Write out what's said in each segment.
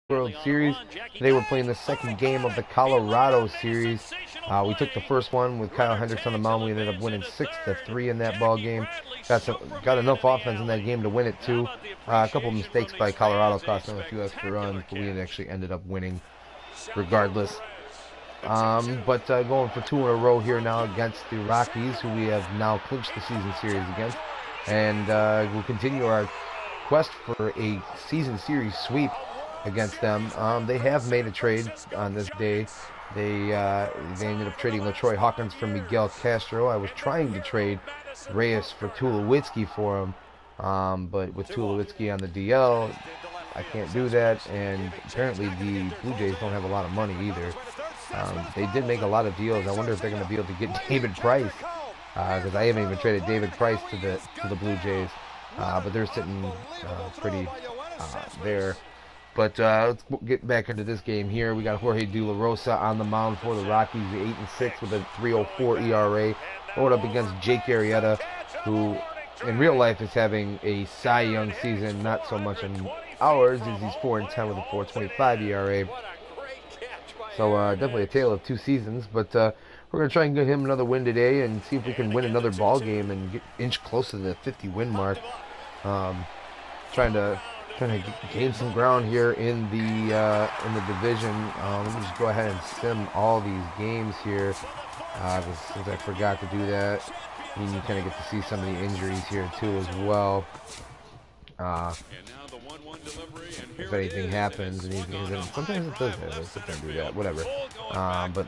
World Series. Today we're playing the second game of the Colorado series. We took the first one with Kyle Hendricks on the mound. We ended up winning 6-3 in that ball game. Got enough offense in that game to win it too. A couple of mistakes by Colorado cost them a few extra runs, but we actually ended up winning regardless. But going for two in a row here now against the Rockies, who we have now clinched the season series against, and we'll continue our quest for a season series sweep against them. They have made a trade on this day. They ended up trading LaTroy Hawkins for Miguel Castro. I was trying to trade Reyes for Tulowitzki for him, but with Tulowitzki on the DL, I can't do that, and apparently the Blue Jays don't have a lot of money either. They did make a lot of deals. I wonder if they're going to be able to get David Price, because I haven't even traded David Price to the Blue Jays, but they're sitting pretty there. But let's get back into this game here. We got Jorge De La Rosa on the mound for the Rockies, 8-6 with a 3.04 ERA. Going up against Jake Arrieta, who in real life is having a Cy Young season, not so much in ours, as he's 4-10 with a 4.25 ERA. So definitely a tale of two seasons. But we're going to try and get him another win today and see if we can win another ball game and inch closer to the 50-win mark. Trying to gain some ground here in the division. Let me just go ahead and sim all these games here, since I forgot to do that. And you kind of get to see some of the injuries here too as well. If anything happens, and sometimes it does. Sometimes do that, whatever. But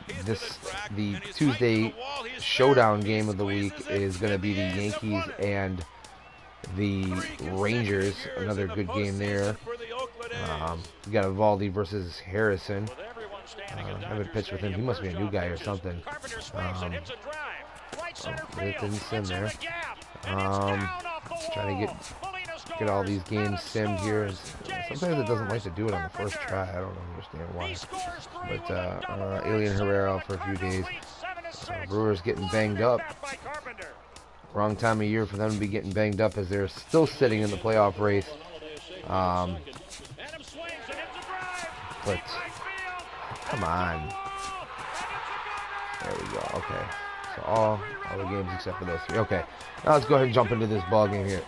the Tuesday showdown game of the week is going to be the Yankees and the Rangers. Another good game there. We got Evaldi versus Harrison. I haven't pitched with him. He must be a new guy or something. It didn't sim there. Trying to get all these games simmed here. Sometimes it doesn't like to do it on the first try. I don't understand why. But Alien Herrera out for a few days. Brewers getting banged up. Wrong time of year for them to be getting banged up, as they're still sitting in the playoff race. But come on. There we go. Okay. So all the games except for those three. Okay. Now let's go ahead and jump into this ball game here.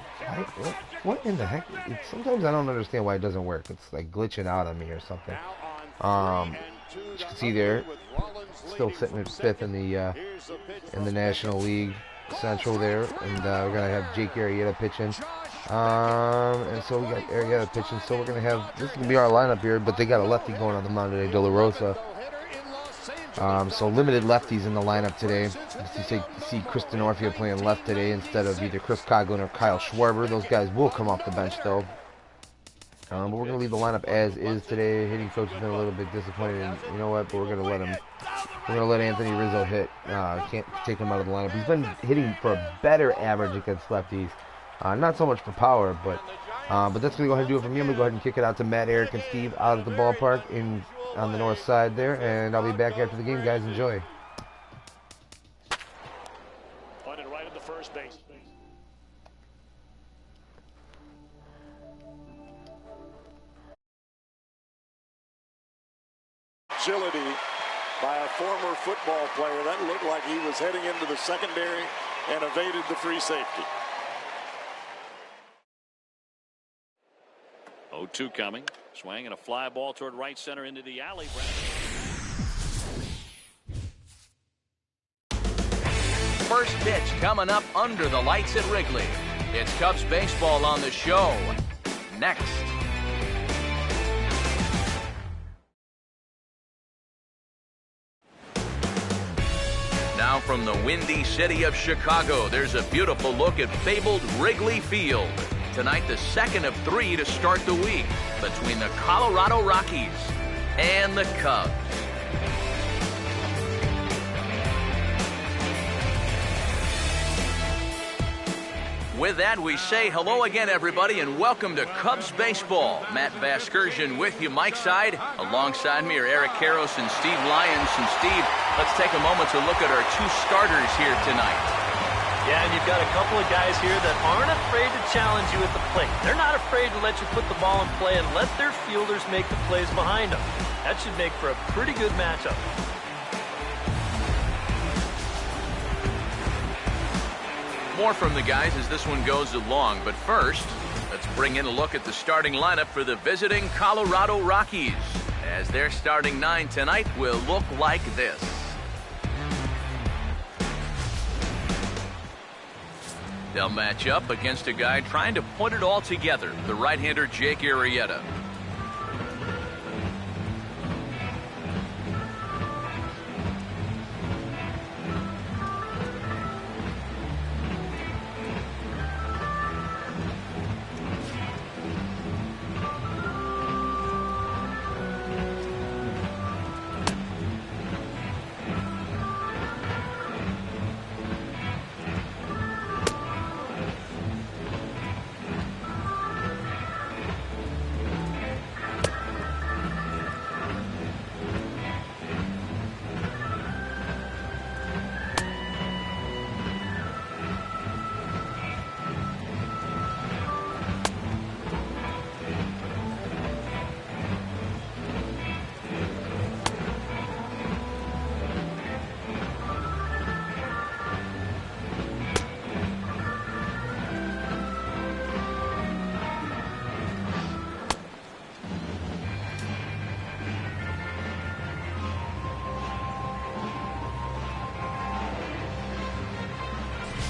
What in the heck? Sometimes I don't understand why it doesn't work. It's like glitching out on me or something. As you can see there, still sitting at fifth in the National League Central there, and we're gonna have Jake Arrieta pitching. And so we got Arrieta pitching. So we're gonna have, this is gonna be our lineup here, but they got a lefty going on the mound today, De La Rosa. So limited lefties in the lineup today. You see Kristen Orfia playing left today instead of either Chris Coughlin or Kyle Schwarber. Those guys will come off the bench though. But we're gonna leave the lineup as is today. Hitting coach has been a little bit disappointed, and you know what? But we're gonna let him. We're gonna let Anthony Rizzo hit. Can't take him out of the lineup. He's been hitting for a better average against lefties. Not so much for power, but that's gonna go ahead and do it for me. I'm gonna go ahead and kick it out to Matt, Eric, and Steve out at the ballpark on the north side there, and I'll be back after the game, guys. Enjoy. Pointed right at the first base. Agility by a former football player. That looked like he was heading into the secondary and evaded the free safety. 0-2 coming. Swing and a fly ball toward right center into the alley. First pitch coming up under the lights at Wrigley. It's Cubs baseball on the show. Next. Now from the windy city of Chicago, there's a beautiful look at fabled Wrigley Field. Tonight, the second of three to start the week between the Colorado Rockies and the Cubs. With that, we say hello again, everybody, and welcome to Cubs Baseball. Matt Vasgersian with you, Mike's side. Alongside me are Eric Karros and Steve Lyons. And Steve, let's take a moment to look at our two starters here tonight. Yeah, and you've got a couple of guys here that aren't afraid to challenge you at the plate. They're not afraid to let you put the ball in play and let their fielders make the plays behind them. That should make for a pretty good matchup. More from the guys as this one goes along, but first, let's bring in a look at the starting lineup for the visiting Colorado Rockies, as their starting 9 tonight will look like this. They'll match up against a guy trying to put it all together, the right-hander Jake Arrieta.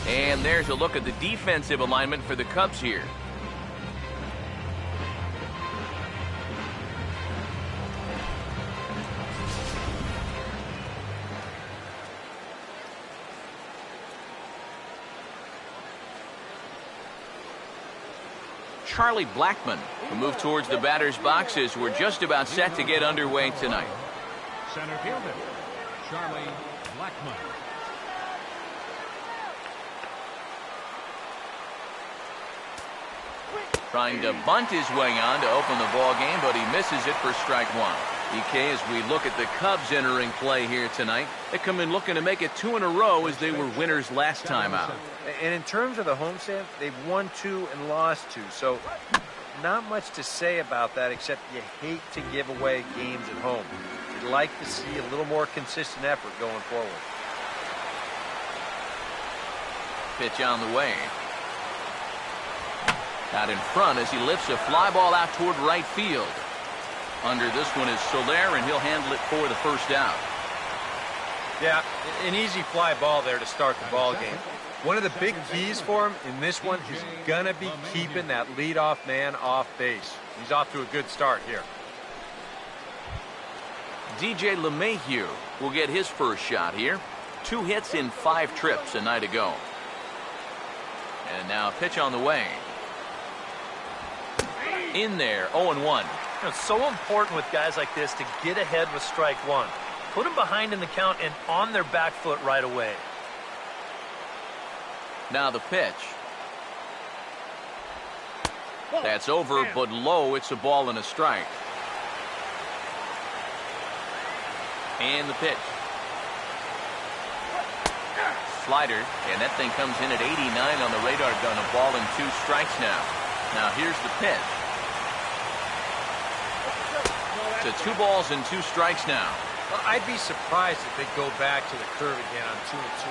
And there's a look at the defensive alignment for the Cubs here. Charlie Blackmon, who moved towards the batter's boxes, we're just about set to get underway tonight. Center fielder, Charlie Blackmon. Trying to bunt his way on to open the ball game, but he misses it for strike one. EK, as we look at the Cubs entering play here tonight, they come in looking to make it 2 in a row as they were winners last time out. And in terms of the homestand, they've won 2 and lost 2. So not much to say about that, except you hate to give away games at home. You'd like to see a little more consistent effort going forward. Pitch on the way. Out in front as he lifts a fly ball out toward right field. Under this one is Soler, and he'll handle it for the first out. Yeah, an easy fly ball there to start the ball game. One of the big keys for him in this one is going to be keeping that leadoff man off base. He's off to a good start here. DJ LeMahieu will get his first shot here. 2 hits in 5 trips a night ago. And now a pitch on the way. In there, 0-1. It's so important with guys like this to get ahead with strike one. Put them behind in the count and on their back foot right away. Now the pitch. That's over, but low. It's a ball and a strike. And the pitch. Slider, and that thing comes in at 89 on the radar gun. A ball and 2 strikes now. Now here's the pitch. To 2 balls and 2 strikes now. Well, I'd be surprised if they go back to the curve again on 2-2.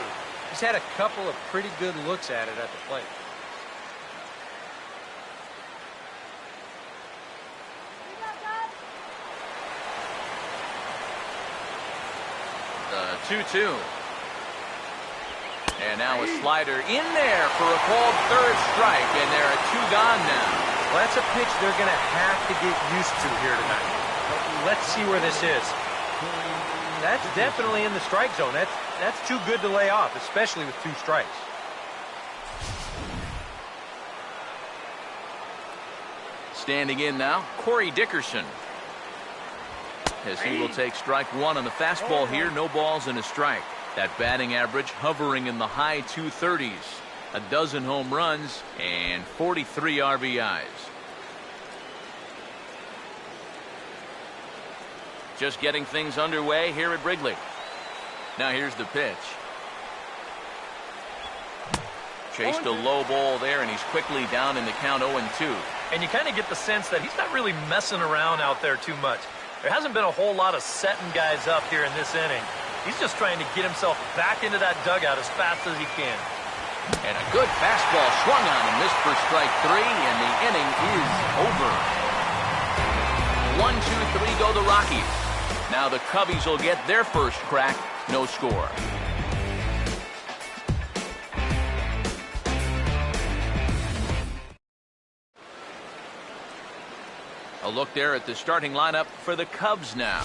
He's had a couple of pretty good looks at it at the plate. The 2-2. And now a slider in there for a called 3rd strike, and there are 2 gone now. Well, that's a pitch they're going to have to get used to here tonight. Let's see where this is. That's definitely in the strike zone. That's too good to lay off, especially with 2 strikes. Standing in now, Corey Dickerson. As he will take strike 1 on the fastball here, no balls and a strike. That batting average hovering in the high 230s. A dozen home runs and 43 RBIs. Just getting things underway here at Wrigley. Now here's the pitch. Chased a low ball there, and he's quickly down in the count 0-2. And you kind of get the sense that he's not really messing around out there too much. There hasn't been a whole lot of setting guys up here in this inning. He's just trying to get himself back into that dugout as fast as he can. And a good fastball swung on and missed for strike 3, and the inning is over. 1-2-3 go the Rockies. Now the Cubbies will get their first crack, no score. A look there at the starting lineup for the Cubs now.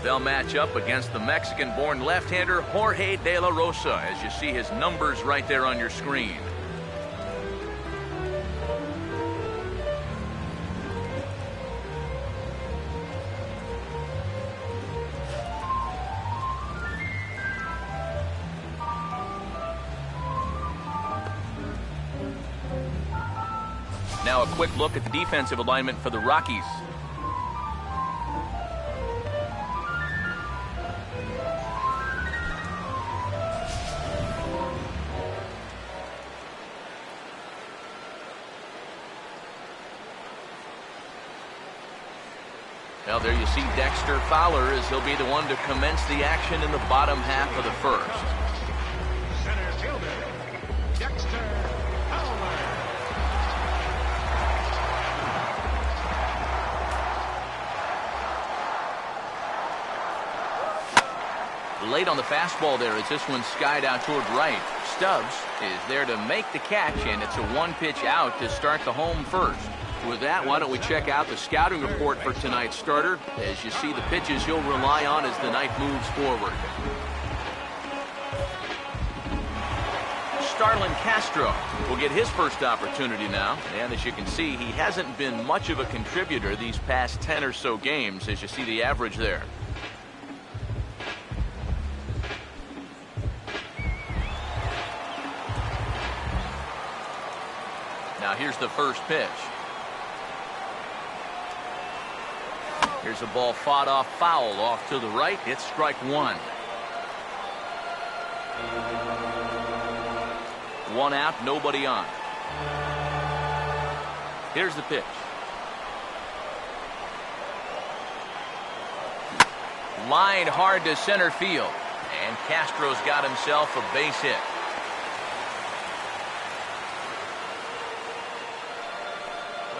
They'll match up against the Mexican-born left-hander Jorge De La Rosa, as you see his numbers right there on your screen. Now a quick look at the defensive alignment for the Rockies. Now there you see Dexter Fowler, as he'll be the one to commence the action in the bottom half of the first. Center fielder, Dexter Fowler. Late on the fastball there as this one skied out toward right. Stubbs is there to make the catch, and it's a one-pitch out to start the home first. With that, why don't we check out the scouting report for tonight's starter, as you see the pitches he'll rely on as the night moves forward. Starlin Castro will get his first opportunity now, and as you can see, he hasn't been much of a contributor these past 10 or so games, as you see the average there. Now here's the first pitch. Here's a ball fought off foul off to the right. It's strike 1. 1 out, nobody on. Here's the pitch. Lined hard to center field, and Castro's got himself a base hit.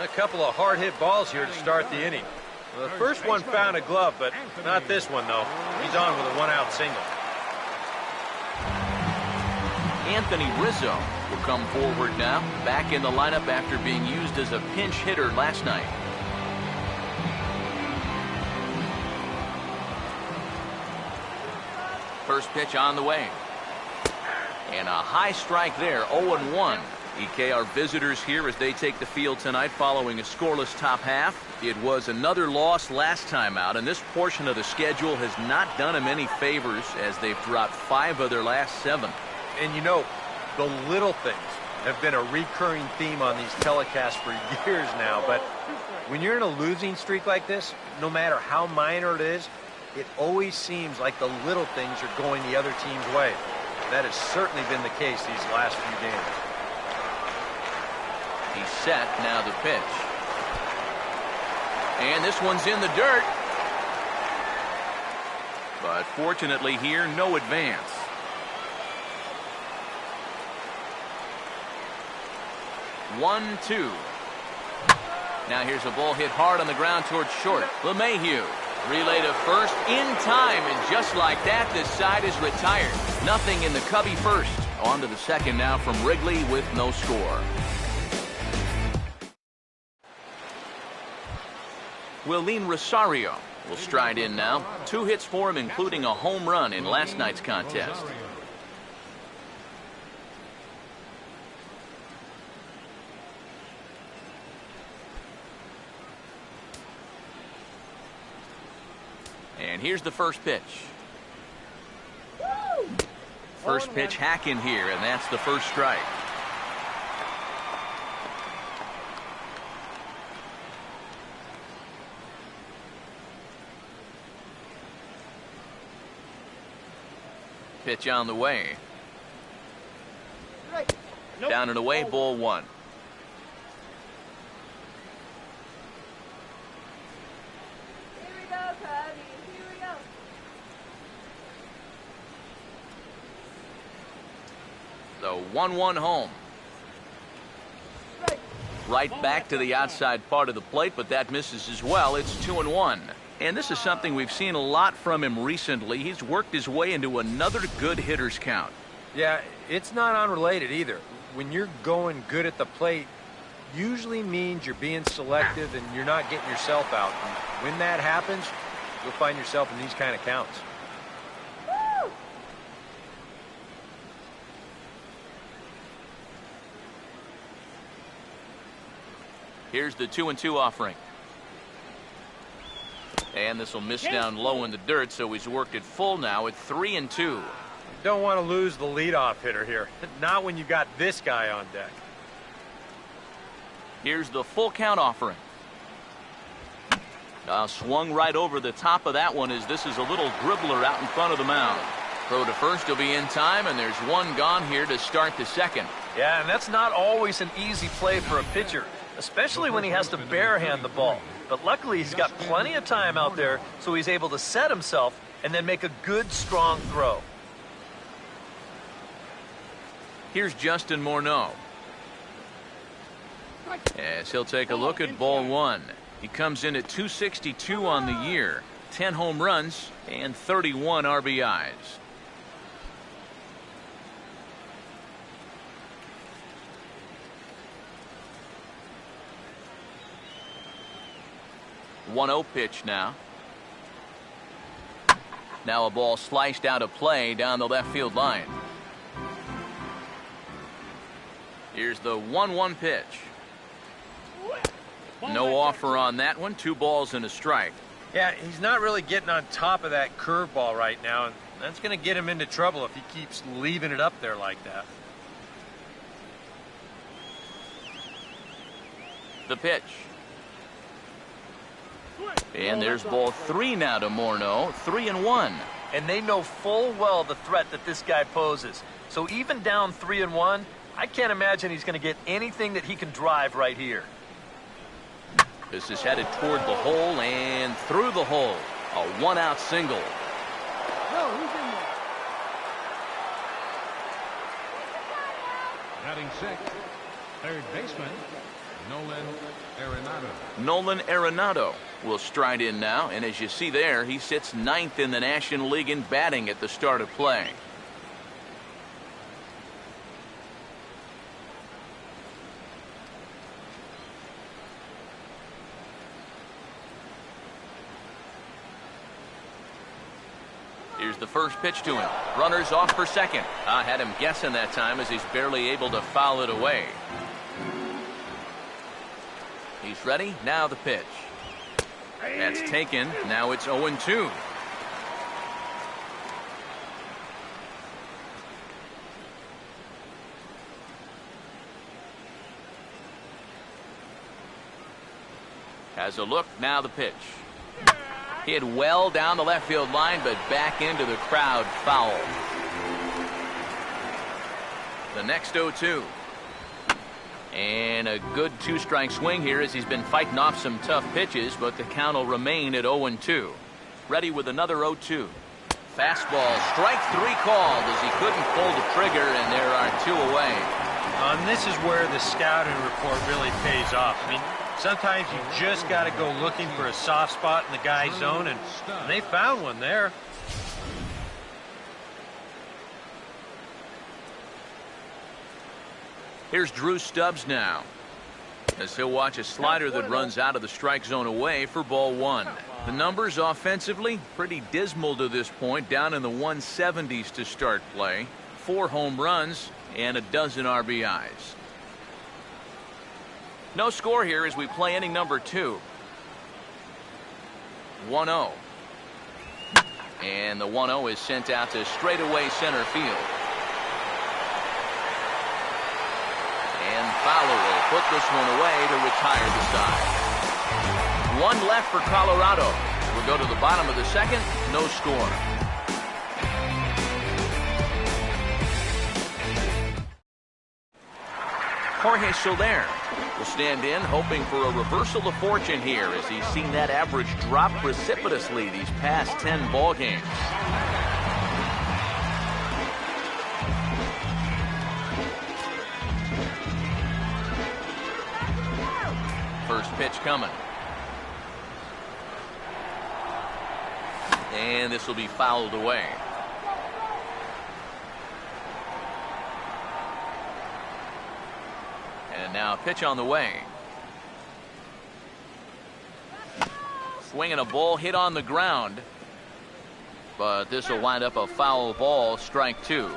A couple of hard hit balls here to start the inning. The first one found a glove, but not this one, though. He's on with a 1-out single. Anthony Rizzo will come forward now, back in the lineup after being used as a pinch hitter last night. First pitch on the way. And a high strike there, 0-1. EK, our visitors here as they take the field tonight following a scoreless top half. It was another loss last time out, and this portion of the schedule has not done them any favors as they've dropped 5 of their last 7. And you know, the little things have been a recurring theme on these telecasts for years now, but when you're in a losing streak like this, no matter how minor it is, it always seems like the little things are going the other team's way. That has certainly been the case these last few games. He's set, now the pitch. And this one's in the dirt. But fortunately here, no advance. One, two. Now here's a ball hit hard on the ground towards short. LeMahieu relay to first in time, and just like that, this side is retired. Nothing in the Cubby first. On to the second now from Wrigley with no score. Willeen Rosario will stride in now. 2 hits for him, including a home run in last night's contest. And here's the first pitch. First pitch hack in here, and that's the first strike. Pitch on the way. Down and away, ball 1. Here we go, Cody. Here we go. The 1-1 home. Right back to the outside part of the plate, but that misses as well. It's 2-1. And this is something we've seen a lot from him recently. He's worked his way into another good hitter's count. Yeah, it's not unrelated either. When you're going good at the plate, usually means you're being selective and you're not getting yourself out. And when that happens, you'll find yourself in these kind of counts. Woo! Here's the 2-2 offering. And this will miss down low in the dirt, so he's worked it full now at 3-2. You don't want to lose the leadoff hitter here. Not when you got this guy on deck. Here's the full count offering. Swung right over the top of that one as this is a little dribbler out in front of the mound. Throw to first will be in time, and there's one gone here to start the second. Yeah, and that's not always an easy play for a pitcher, especially when he has to barehand the ball. But luckily, he's got plenty of time out there, so he's able to set himself and then make a good, strong throw. Here's Justin Morneau. As he'll take a look at ball 1. He comes in at 262 on the year, 10 home runs, and 31 RBIs. One-0 pitch now. Now a ball sliced out of play down the left field line. Here's the 1-1 pitch. No offer on that one. 2 balls and a strike. Yeah, he's not really getting on top of that curveball right now, and that's going to get him into trouble if he keeps leaving it up there like that. The pitch. And there's ball 3 now to Morneau. 3-1. And they know full well the threat that this guy poses. So even down 3-1, I can't imagine he's going to get anything that he can drive right here. This is headed toward the hole and through the hole. A 1-out single. No, who's in there? Batting 6th, third baseman, Nolan Arenado. Nolan Arenado will stride in now, and as you see there, he sits 9th in the National League in batting at the start of play. Here's the first pitch to him. Runners off for second. I had him guessing that time as he's barely able to foul it away. He's ready. Now the pitch. That's taken. Now it's 0-2. Has a look. Now the pitch. Hit well down the left field line, but back into the crowd foul. The next 0-2. And a good 2-strike swing here as he's been fighting off some tough pitches, but the count will remain at 0-2. Ready with another 0-2. Fastball, strike 3 called as he couldn't pull the trigger, and there are 2 away. And this is where the scouting report really pays off. I mean, sometimes you just got to go looking for a soft spot in the guy's zone, and they found one there. Here's Drew Stubbs now, as he'll watch a slider that runs out of the strike zone away for ball 1. The numbers offensively pretty dismal to this point, down in the 170s to start play. 4 home runs and a dozen RBIs. No score here as we play inning number 2. 1-0. And the 1-0 is sent out to straightaway center field. And Fowler will put this one away to retire the side. 1 left for Colorado. We'll go to the bottom of the second. No score. Jorge Soler will stand in, hoping for a reversal of fortune here as he's seen that average drop precipitously these past 10 ball games. First pitch coming. And this will be fouled away. And now a pitch on the way. Swinging a ball hit on the ground. But this will wind up a foul ball, strike two.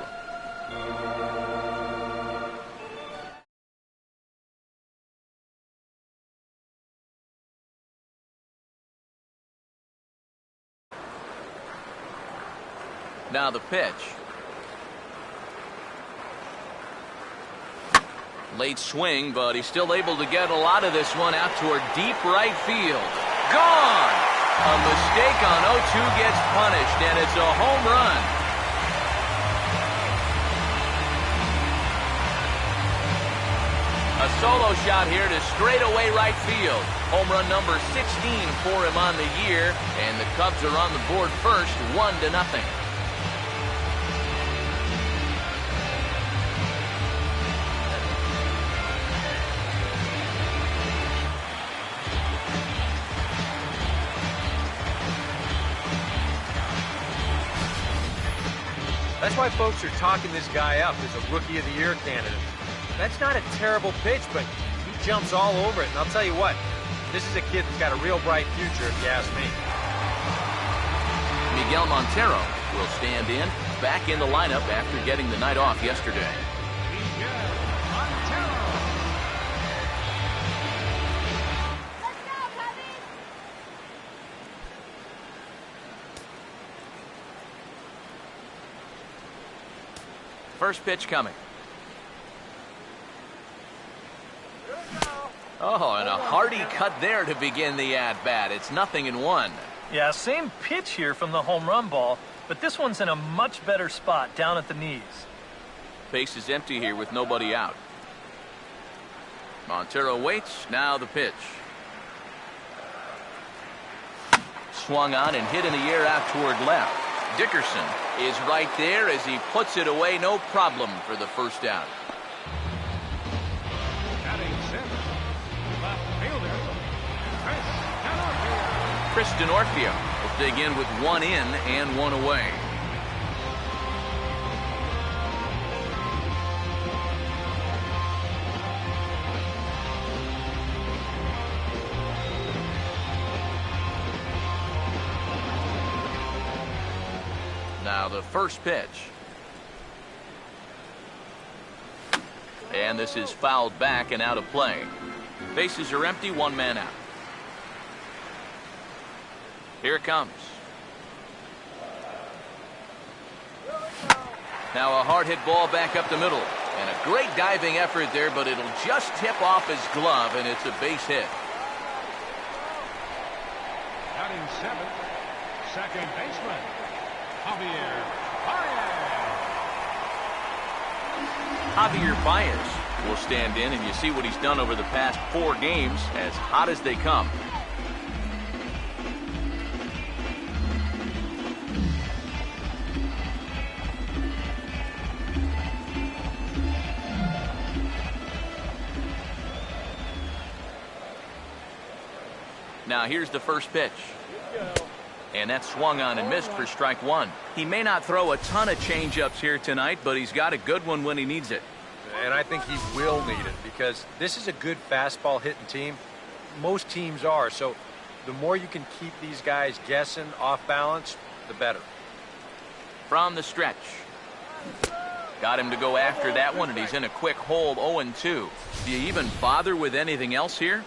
Now the pitch. Late swing, but he's still able to get a lot of this one out toward deep right field. Gone! A mistake on 0-2 gets punished, and it's a home run. A solo shot here to straightaway right field. Home run number 16 for him on the year, and the Cubs are on the board first, 1-0. That's why folks are talking this guy up as a Rookie of the Year candidate. That's not a terrible pitch, but he jumps all over it. And I'll tell you what, this is a kid that's got a real bright future, if you ask me. Miguel Montero will stand in, back in the lineup after getting the night off yesterday. First pitch coming. Oh, and a hearty cut there to begin the at-bat. It's 0-1. Yeah, same pitch here from the home run ball, but this one's in a much better spot down at the knees. Base is empty here with nobody out. Montero waits. Now the pitch. Swung on and hit in the air out toward left. Dickerson is right there as he puts it away, no problem for the first out. Chris Denorfio will dig in with one in and one away. Now the first pitch. And this is fouled back and out of play. Bases are empty, one man out. Here it comes. Now a hard hit ball back up the middle. And a great diving effort there, but it'll just tip off his glove, and it's a base hit. Batting seventh, second baseman, Javier Baez. Javier Baez will stand in, and you see what he's done over the past 4 games, as hot as they come. Now here's the first pitch. And that swung on and missed for strike one. He may not throw a ton of changeups here tonight, but he's got a good one when he needs it. And I think he will need it because this is a good fastball hitting team. Most teams are. So the more you can keep these guys guessing off balance, the better. From the stretch. Got him to go after that one, and he's in a quick hole, 0-2. Do you even bother with anything else here?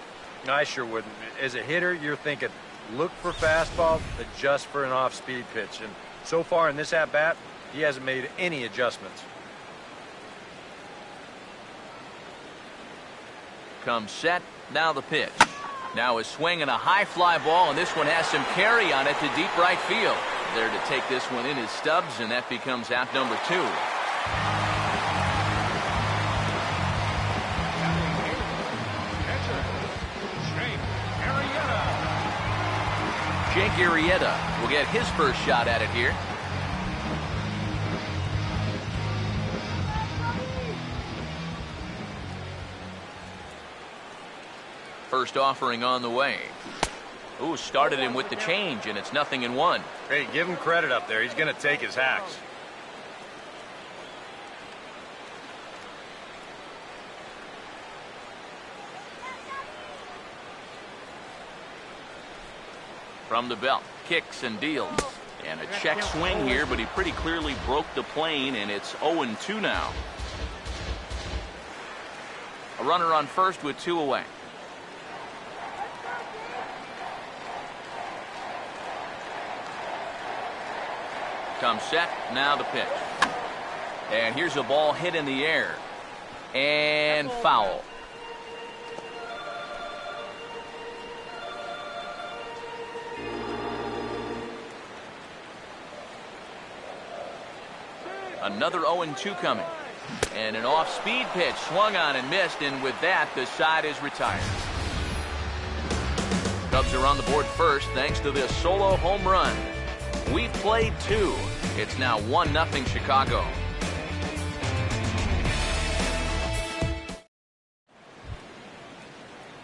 I sure wouldn't. As a hitter, you're thinking, look for fastball, adjust for an off-speed pitch. And so far in this at-bat, he hasn't made any adjustments. Comes set. Now the pitch. Now a swing and a high fly ball, and this one has some carry on it to deep right field. There to take this one in is Stubbs, and that becomes out number 2. Jake Arrieta will get his first shot at it here. First offering on the way. Ooh, started him with the change, and it's 0-1. Hey, give him credit up there. He's going to take his hacks. From the belt, kicks and deals. And a check swing here, but he pretty clearly broke the plane, and it's 0-2 now. A runner on first with 2 away. Comes set, now the pitch. And here's a ball hit in the air. And foul. Another 0-2 coming. And an off-speed pitch swung on and missed, and with that, the side is retired. Cubs are on the board first thanks to this solo home run. We've played 2. It's now 1-0 Chicago.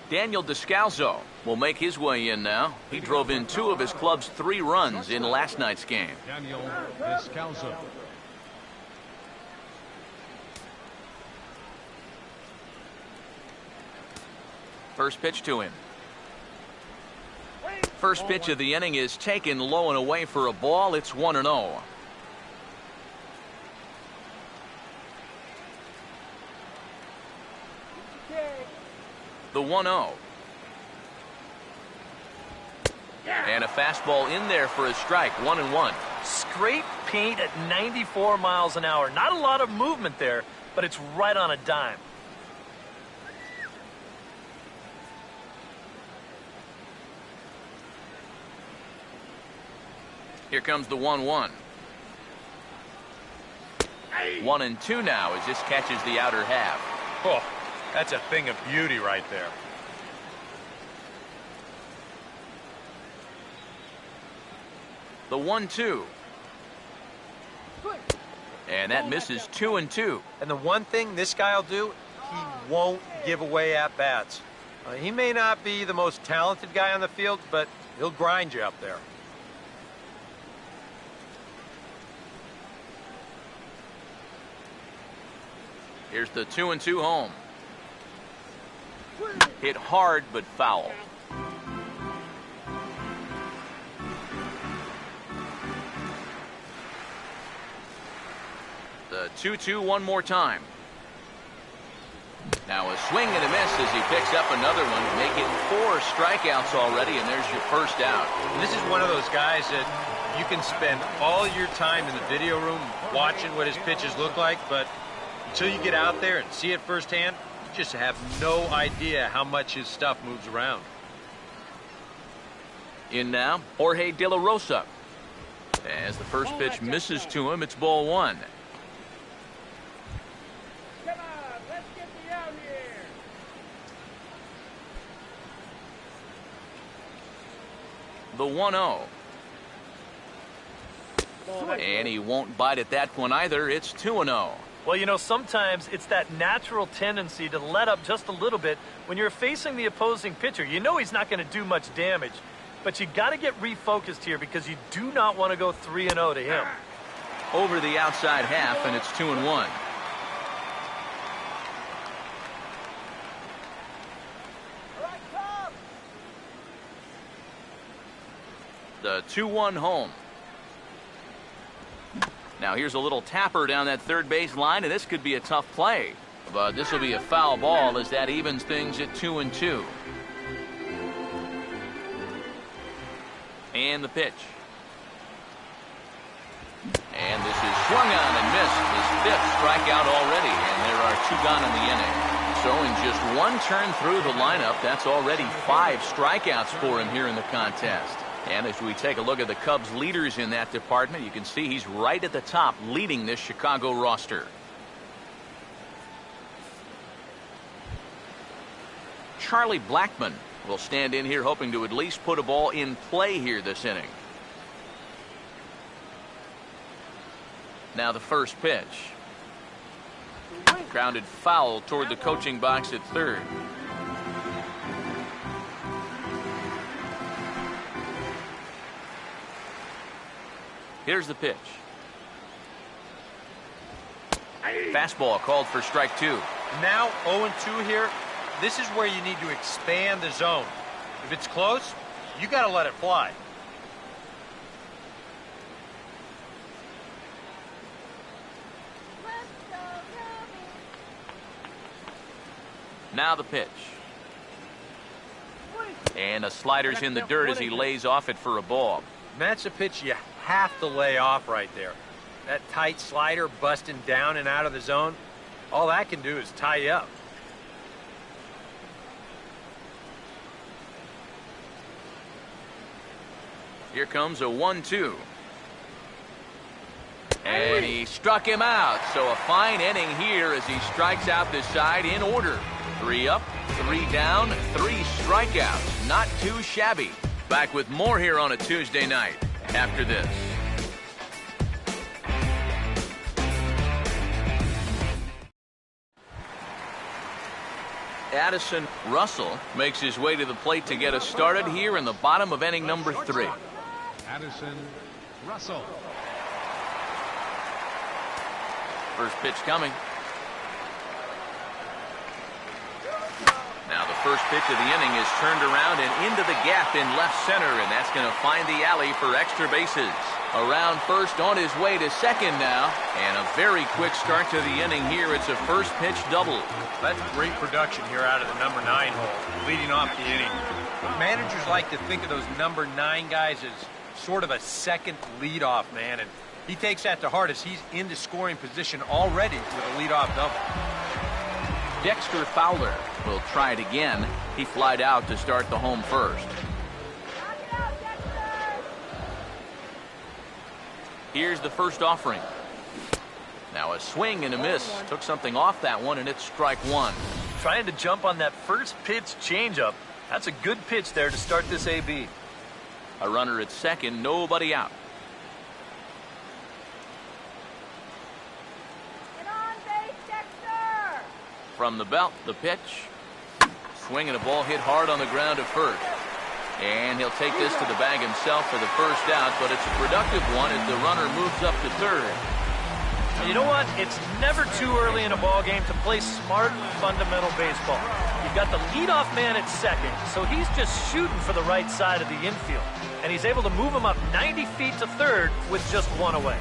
Daniel Descalso will make his way in now. He drove in 2 of his club's 3 runs in last night's game. Daniel Descalso. First pitch to him. First pitch of the inning is taken low and away for a ball. It's 1-0. The 1-0. And a fastball in there for a strike. 1-1. Straight paint at 94 miles an hour. Not a lot of movement there, but it's right on a dime. Here comes the 1-1. 1-2 now as this catches the outer half. Oh, that's a thing of beauty right there. The 1-2. And that misses 2-2. And the one thing this guy will do, he won't give away at-bats. He may not be the most talented guy on the field, but he'll grind you up there. Here's the 2-2 home. Hit hard, but foul. The 2-2 one more time. Now a swing and a miss as he picks up another one, making 4 strikeouts already, and there's your first out. And this is one of those guys that you can spend all your time in the video room watching what his pitches look like, but until you get out there and see it firsthand, you just have no idea how much his stuff moves around. In now, Jorge De La Rosa. As the first pitch misses to him, it's ball 1. Come on, let's get me out here. The 1-0. And he won't bite at that one either. It's 2-0. Well, you know, sometimes it's that natural tendency to let up just a little bit when you're facing the opposing pitcher. You know he's not going to do much damage, but you got to get refocused here because you do not want to go 3-0 to him. Over the outside half, and it's 2-1. The 2-1 home. Now here's a little tapper down that third base line, and this could be a tough play. But this will be a foul ball as that evens things at 2-2. And the pitch. And this is swung on and missed. His 5th strikeout already, and there are 2 gone in the inning. So in just 1 turn through the lineup, that's already 5 strikeouts for him here in the contest. And as we take a look at the Cubs leaders in that department, you can see he's right at the top leading this Chicago roster. Charlie Blackmon will stand in here hoping to at least put a ball in play here this inning. Now the first pitch. Grounded foul toward the coaching box at third. Here's the pitch. Fastball called for strike two. Now 0-2 here. This is where you need to expand the zone. If it's close, you got to let it fly. Now the pitch. And a slider's in the dirt as he lays off it for a ball. That's a pitch you have to lay off right there. That tight slider busting down and out of the zone, all that can do is tie you up. Here comes a 1-2. And he struck him out. So a fine inning here as he strikes out this side in order. 3 up, 3 down, 3 strikeouts. Not too shabby. Back with more here on a Tuesday night after this. Addison Russell makes his way to the plate to get us started here in the bottom of inning number 3. Addison Russell. First pitch coming. Now the first pitch of the inning is turned around and into the gap in left center, and that's going to find the alley for extra bases. Around first, on his way to second now, and a very quick start to the inning here. It's a first pitch double. That's great production here out of the number 9 hole, leading off the inning. Managers like to think of those number 9 guys as sort of a second leadoff man, and he takes that to heart as he's into scoring position already with a leadoff double. Dexter Fowler will try it again. He flied out to start the home first. Here's the first offering. Now a swing and a miss. Took something off that one, and it's strike one. Trying to jump on that first pitch changeup. That's a good pitch there to start this AB. A runner at second, nobody out. From the belt, the pitch. Swing and a ball hit hard on the ground at first. And he'll take this to the bag himself for the first out, but it's a productive one as the runner moves up to third. You know what? It's never too early in a ball game to play smart, fundamental baseball. You've got the leadoff man at second, so he's just shooting for the right side of the infield. And he's able to move him up 90 feet to third with just one away.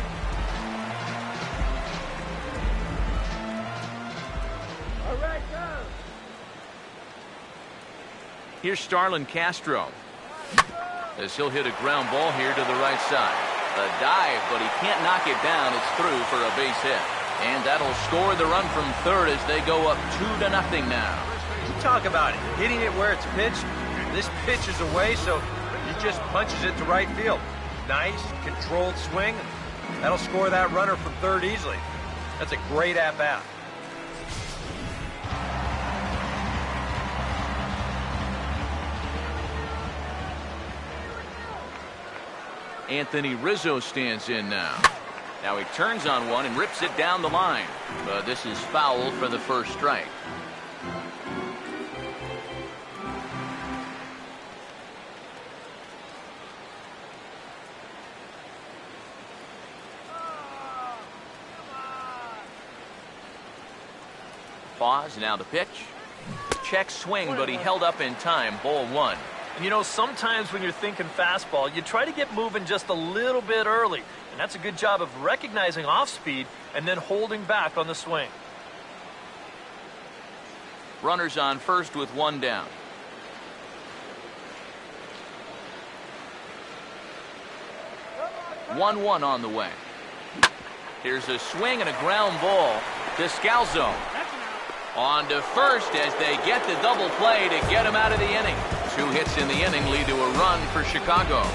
Here's Starlin Castro as he'll hit a ground ball here to the right side. A dive, but he can't knock it down. It's through for a base hit. And that'll score the run from third as they go up 2-0 now. You talk about it, hitting it where it's pitched. This pitch is away, so he just punches it to right field. Nice, controlled swing. That'll score that runner from third easily. That's a great at-bat. Anthony Rizzo stands in now. Now he turns on one and rips it down the line. But this is foul for the first strike. Pause, now the pitch. Check swing, but he held up in time. Ball one. And you know, sometimes when you're thinking fastball, you try to get moving just a little bit early. And that's a good job of recognizing off speed and then holding back on the swing. Runners on first with one down. One on the way. Here's a swing and a ground ball to Scalzo. On to first as they get the double play to get him out of the inning. 2 hits in the inning lead to a run for Chicago.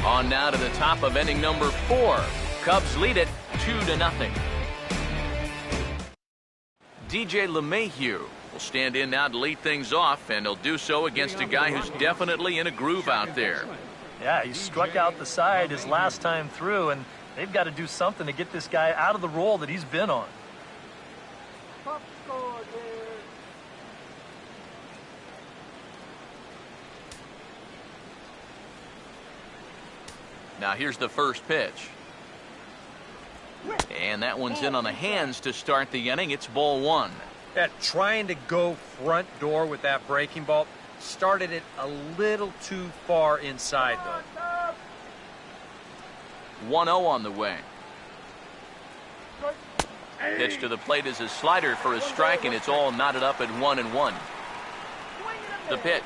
On now to the top of inning number 4. Cubs lead it 2-0. DJ LeMahieu will stand in now to lead things off, and he'll do so against a guy who's definitely in a groove out there. Yeah, he struck out the side his last time through, and they've got to do something to get this guy out of the role that he's been on. Now here's the first pitch. And that one's in on the hands to start the inning. It's ball one. Yeah, trying to go front door with that breaking ball. Started it a little too far inside, though. 1-0 on the way. Pitch to the plate is a slider for a strike, and it's all knotted up at 1-1. The pitch.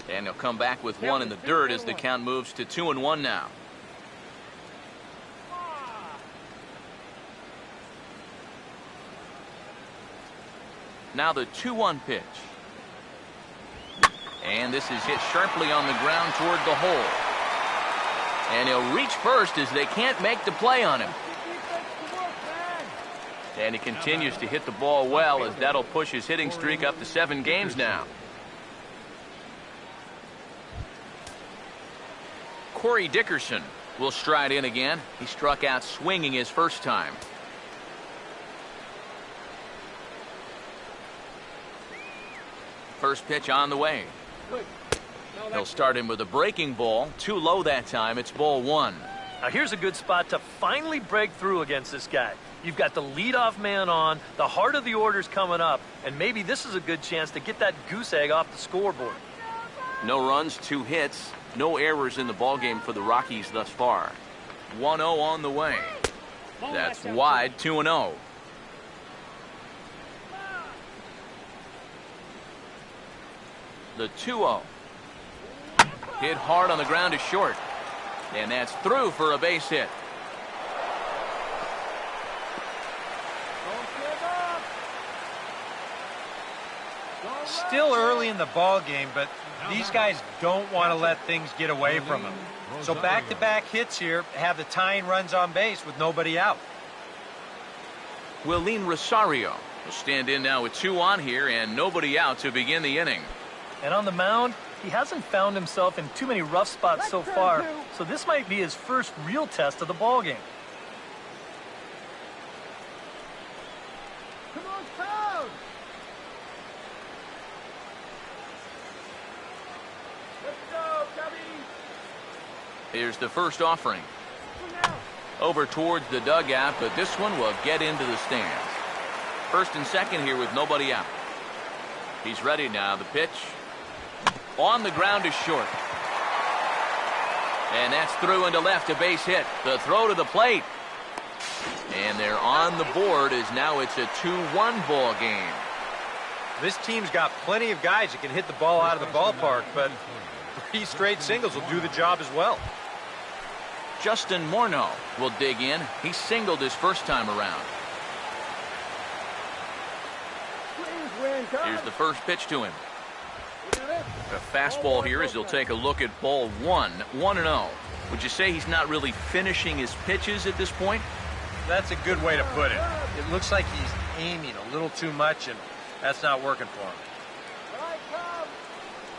And he'll come back with one in the dirt as the count moves to 2-1 now. Now the 2-1 pitch. And this is hit sharply on the ground toward the hole. And he'll reach first as they can't make the play on him. And he continues to hit the ball well, as that'll push his hitting streak up to 7 games now. Corey Dickerson will stride in again. He struck out swinging his first time. First pitch on the way. He'll start him with a breaking ball. Too low that time. It's ball one. Now here's a good spot to finally break through against this guy. You've got the leadoff man on, the heart of the order's coming up, and maybe this is a good chance to get that goose egg off the scoreboard. No runs, 2 hits, no errors in the ballgame for the Rockies thus far. 1-0 on the way. That's wide, 2-0. The 2-0. Hit hard on the ground to short. And that's through for a base hit. Still early in the ball game, but these guys don't want to let things get away from them. So back-to-back hits here have the tying runs on base with nobody out. Willeen Rosario will stand in now with 2 on here and nobody out to begin the inning. And on the mound, he hasn't found himself in too many rough spots so far, so this might be his first real test of the ballgame. Come on, Toad! Let's go, Cubby! Here's the first offering. Over towards the dugout, but this one will get into the stands. First and second here with nobody out. He's ready now. The pitch. On the ground is short. And that's through into left, a base hit. The throw to the plate. And they're on the board as now it's a 2-1 ball game. This team's got plenty of guys that can hit the ball out of the ballpark, but 3 straight singles will do the job as well. Justin Morneau will dig in. He singled his first time around. Here's the first pitch to him. A fastball here as he'll take a look at ball 1, 1-0. Would you say he's not really finishing his pitches at this point? That's a good way to put it. It looks like he's aiming a little too much, and that's not working for him.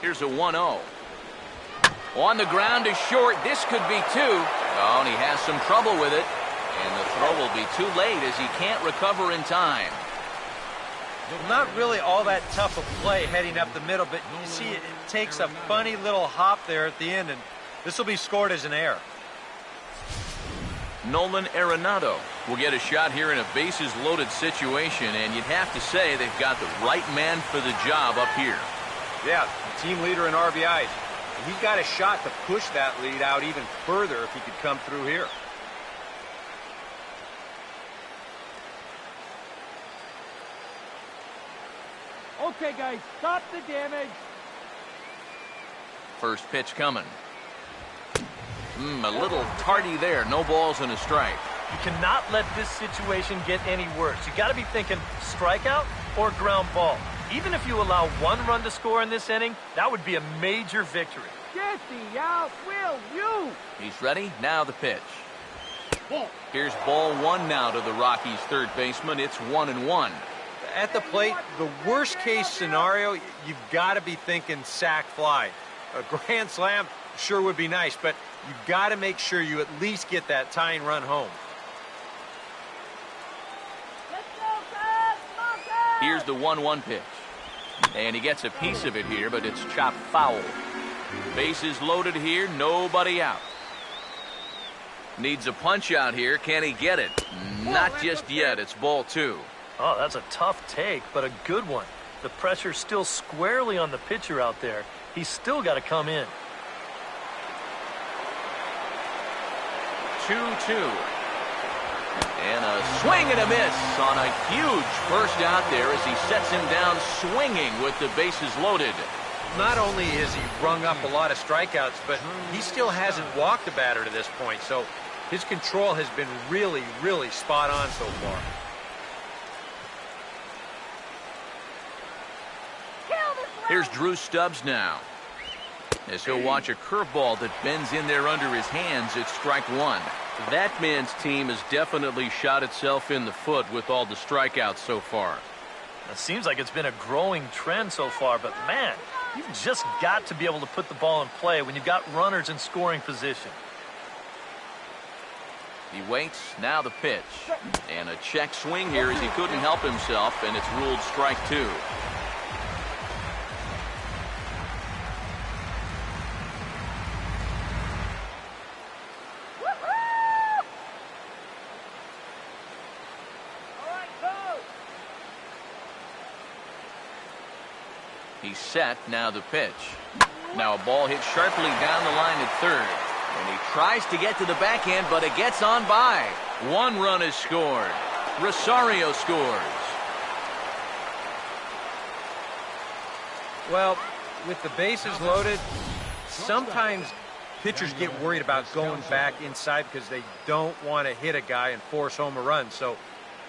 Here's a 1-0. On the ground is short. This could be 2. Oh, and he has some trouble with it. And the throw will be too late as he can't recover in time. Not really all that tough a play heading up the middle, but you see it takes a funny little hop there at the end, and this will be scored as an error. Nolan Arenado will get a shot here in a bases-loaded situation, and you'd have to say they've got the right man for the job up here. Yeah, team leader in RBIs. He's got a shot to push that lead out even further if he could come through here. Okay, guys, stop the damage. First pitch coming. A little tardy there. No balls and a strike. You cannot let this situation get any worse. You got to be thinking strikeout or ground ball. Even if you allow 1 run to score in this inning, that would be a major victory. Jesse, out, will you? He's ready. Now the pitch. Here's ball 1 now to the Rockies' third baseman. It's 1-1. at the plate, the worst case scenario, you've got to be thinking sac fly. A grand slam sure would be nice, but you've got to make sure you at least get that tying run home. Let's go, Cubs! Come on, Cubs! Here's the 1-1 pitch. And he gets a piece of it here, but it's chopped foul. Bases loaded here, nobody out. Needs a punch out here. Can he get it? Not just yet. It's ball 2. Oh, that's a tough take, but a good one. The pressure's still squarely on the pitcher out there. He's still got to come in. 2-2. And a swing and a miss on a huge first out there as he sets him down swinging with the bases loaded. Not only has he rung up a lot of strikeouts, but he still hasn't walked a batter to this point, so his control has been really, really spot on so far. Here's Drew Stubbs now, as he'll watch a curveball that bends in there under his hands. It's strike 1. That man's team has definitely shot itself in the foot with all the strikeouts so far. It seems like it's been a growing trend so far, but man, you've just got to be able to put the ball in play when you've got runners in scoring position. He waits, now the pitch. And a check swing here as he couldn't help himself, and it's ruled strike 2. He's set, now the pitch. Now a ball hit sharply down the line at third. And he tries to get to the backhand, but it gets on by. 1 run is scored. Rosario scores. Well, with the bases loaded, sometimes pitchers get worried about going back inside because they don't want to hit a guy and force home a run. So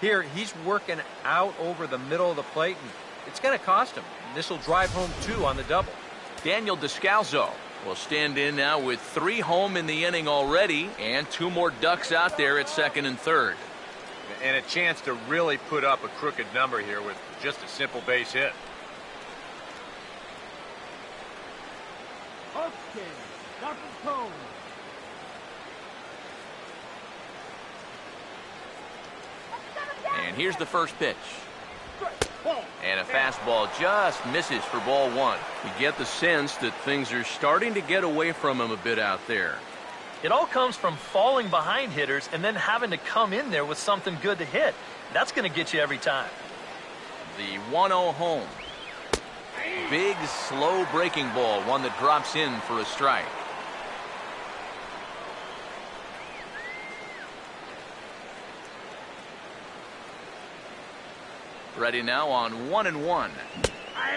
here, he's working out over the middle of the plate, and it's going to cost him. This will drive home 2 on the double. Daniel Descalzo will stand in now with 3 home in the inning already, and 2 more ducks out there at second and third. And a chance to really put up a crooked number here with just a simple base hit. Okay, Dr. Cone. And here's the first pitch. And a fastball just misses for ball 1. You get the sense that things are starting to get away from him a bit out there. It all comes from falling behind hitters and then having to come in there with something good to hit. That's going to get you every time. The 1-0 home. Big, slow breaking ball, one that drops in for a strike. Ready now on 1-1.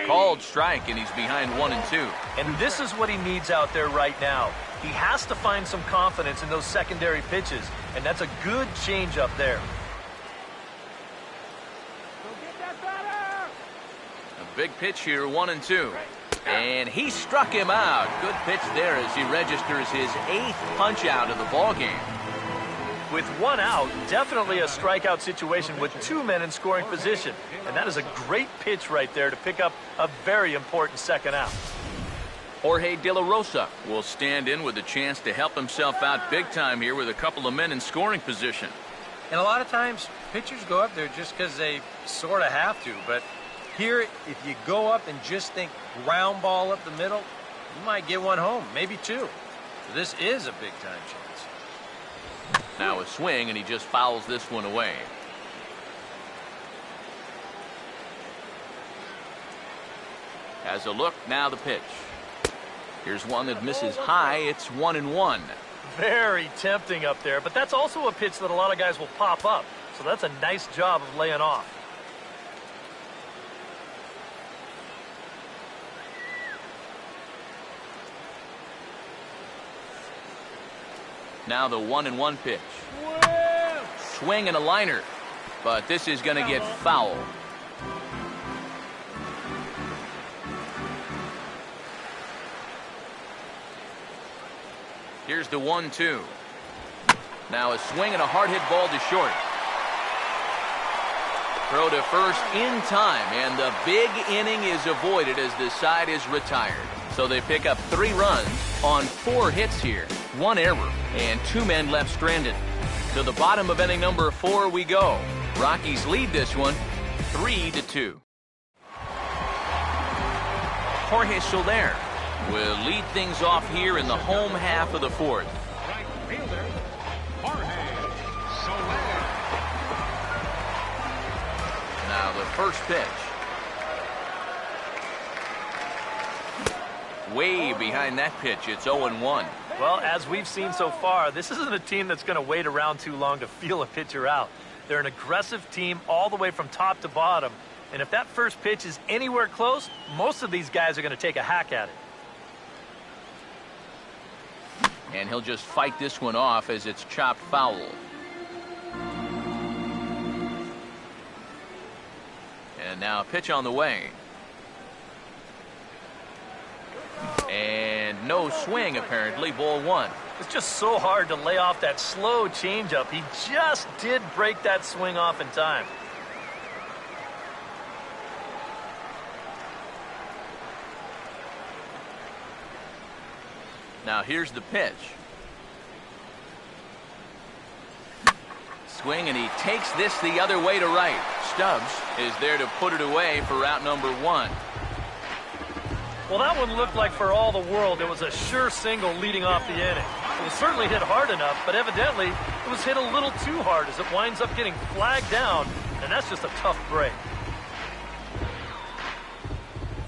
Called strike, and he's behind 1-2. And this is what he needs out there right now. He has to find some confidence in those secondary pitches, and that's a good change up there. A big pitch here, 1-2. And he struck him out. Good pitch there as he registers his 8th punch out of the ball game. With 1 out, definitely a strikeout situation with 2 men in scoring position. And that is a great pitch right there to pick up a very important second out. Jorge De La Rosa will stand in with a chance to help himself out big time here with a couple of men in scoring position. And a lot of times, pitchers go up there just because they sort of have to. But here, if you go up and just think ground ball up the middle, you might get 1 home, maybe 2. So this is a big-time chance. Now a swing, and he just fouls this one away. Has a look, now the pitch. Here's one that misses high. It's 1-1. Very tempting up there, but that's also a pitch that a lot of guys will pop up. So that's a nice job of laying off. Now the 1-1 pitch. Swing and a liner, but this is going to get foul. Here's the 1-2. Now a swing and a hard hit ball to short. Throw to first in time, and the big inning is avoided as the side is retired. So they pick up 3 runs on 4 hits here, 1 error, and 2 men left stranded. To the bottom of inning number 4 we go. Rockies lead this one 3-2. Jorge Soler will lead things off here in the home half of the 4th. Right fielder, Jorge Soler. Now the first pitch. Way behind that pitch, it's 0-1. Well, as we've seen so far, this isn't a team that's going to wait around too long to feel a pitcher out. They're an aggressive team all the way from top to bottom. And if that first pitch is anywhere close, most of these guys are going to take a hack at it. And he'll just fight this one off as it's chopped foul. And now a pitch on the way. And no swing, apparently. Ball 1. It's just so hard to lay off that slow changeup. He just did break that swing off in time. Now here's the pitch. Swing, and he takes this the other way to right. Stubbs is there to put it away for out number 1. Well, that one looked like for all the world it was a sure single leading off the inning. It was certainly hit hard enough, but evidently it was hit a little too hard as it winds up getting flagged down, and that's just a tough break.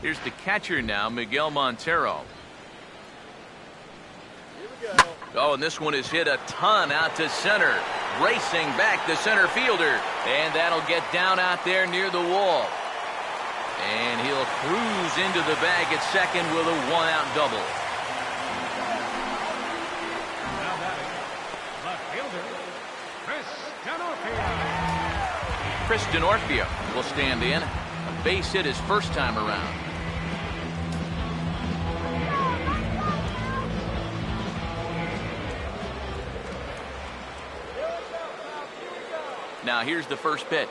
Here's the catcher now, Miguel Montero. Oh, and this one is hit a ton out to center. Racing back the center fielder, and that'll get down out there near the wall. And he'll cruise into the bag at second with a 1-out double. Now batting, left fielder, Chris Denorfia. Chris Denorfia will stand in. A base hit his first time around. Now here's the first pitch.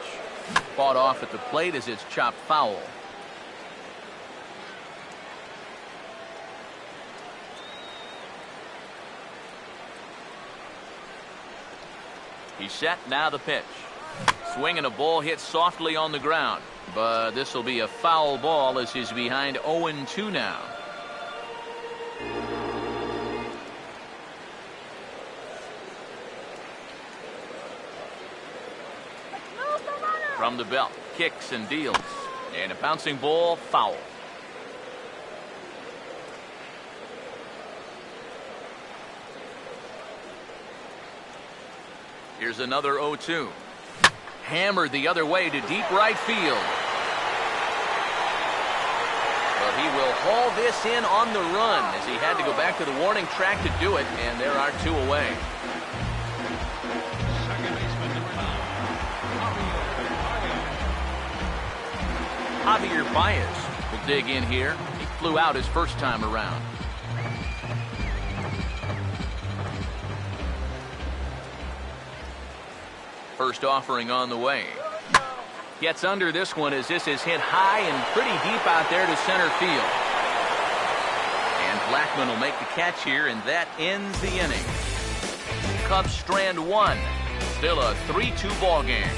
Fought off at the plate as it's chopped foul. He's set, now the pitch. Swinging a ball hit softly on the ground. But this will be a foul ball as he's behind 0-2 now. From the belt, kicks and deals. And a bouncing ball, foul. Here's another 0-2. Hammered the other way to deep right field. But he will haul this in on the run as he had to go back to the warning track to do it, and there are 2 away. Second baseman number 9, Javier Baez will dig in here. He flew out his first time around. First offering on the way. Gets under this one as this is hit high and pretty deep out there to center field. And Blackmon will make the catch here, and that ends the inning. Cubs strand 1. Still a 3-2 ball game.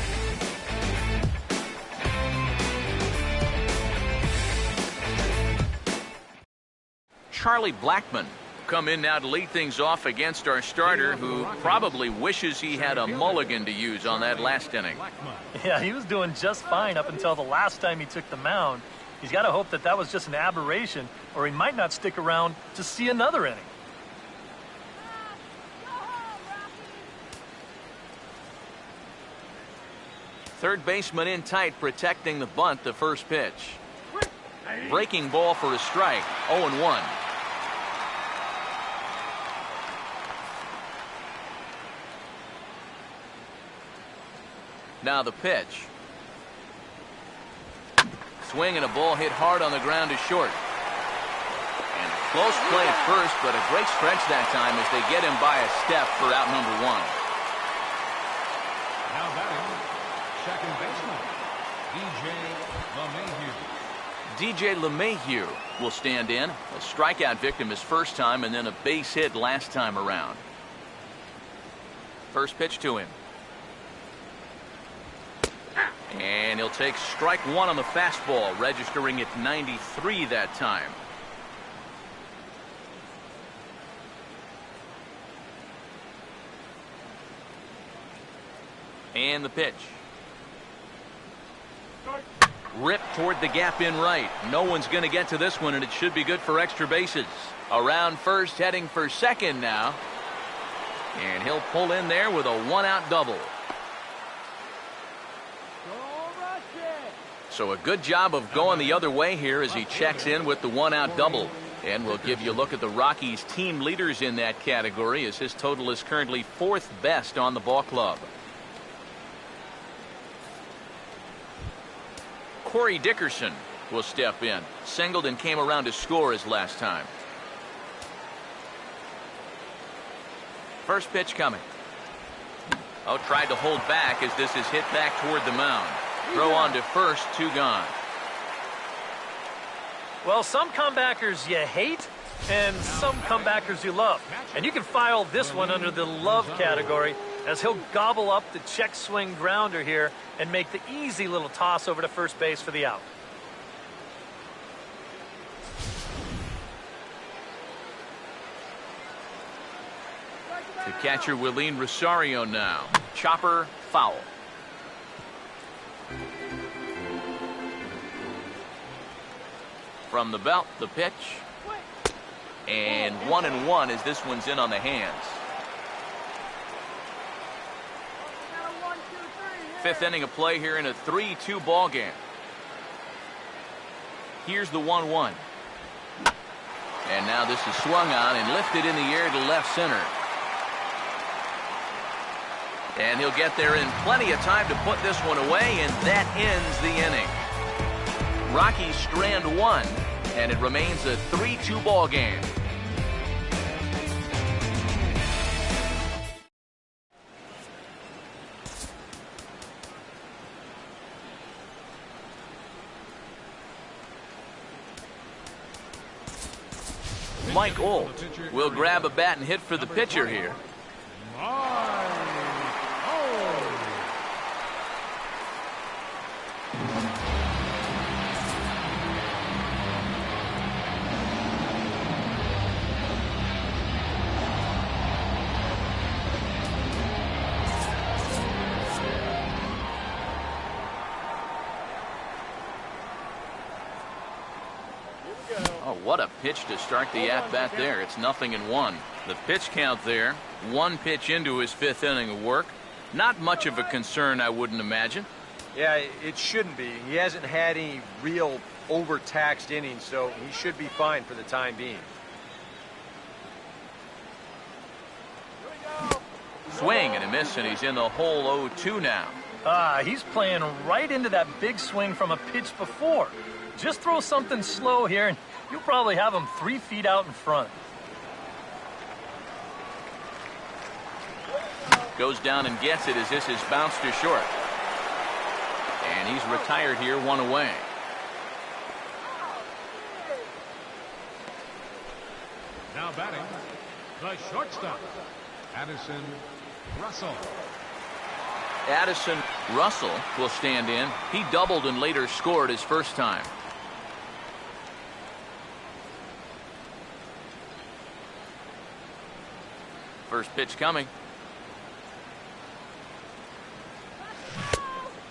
Charlie Blackmon come in now to lead things off against our starter, who probably wishes he had a mulligan to use on that last inning. Yeah, he was doing just fine up until the last time he took the mound. He's got to hope that that was just an aberration, or he might not stick around to see another inning. Third baseman in tight, protecting the bunt, the first pitch. Breaking ball for a strike, 0-1. Now the pitch. Swing and a ball hit hard on the ground to short. And close play at first, but a great stretch that time as they get him by a step for out number 1. now batting, second baseman DJ LeMahieu will stand in. A strikeout victim his first time and then a base hit last time around. First pitch to him. And he'll take strike one on the fastball, registering at 93 that time. And the pitch. Ripped toward the gap in right. No one's going to get to this one, and it should be good for extra bases. Around first, heading for second now. And he'll pull in there with a one-out double. So a good job of going the other way here as he checks in with the one-out double. And we'll give you a look at the Rockies' team leaders in that category, as his total is currently fourth best on the ball club. Corey Dickerson will step in. Singled and came around to score his last time. First pitch coming. Oh, tried to hold back as this is hit back toward the mound. Throw on to first, 2 gone. Well, some comebackers you hate and some comebackers you love. And you can file this one under the love category, as he'll gobble up the check swing grounder here and make the easy little toss over to first base for the out. The catcher, Willeen Rosario now. Chopper, foul. From the belt, the pitch. And 1-1 as this one's in on the hands. Fifth inning of play here in a 3-2 ball game. Here's the 1-1. And now this is swung on and lifted in the air to left center. And he'll get there in plenty of time to put this one away, and that ends the inning. Rockies strand 1, and it remains a 3-2 ball game. Mike Old will grab a bat and hit for the pitcher here. Oh, what a pitch to start the at-bat there. It's 0-1. The pitch count there, 1 pitch into his 5th inning of work. Not much of a concern, I wouldn't imagine. Yeah, it shouldn't be. He hasn't had any real overtaxed innings, so he should be fine for the time being. Swing and a miss, and he's in the hole 0-2 now. He's playing right into that big swing from a pitch before. Just throw something slow here, and you'll probably have him 3 feet out in front. Goes down and gets it as this is bounced to short. And he's retired here, 1 away. Now batting, the shortstop, Addison Russell. Addison Russell will stand in. He doubled and later scored his first time. First pitch coming.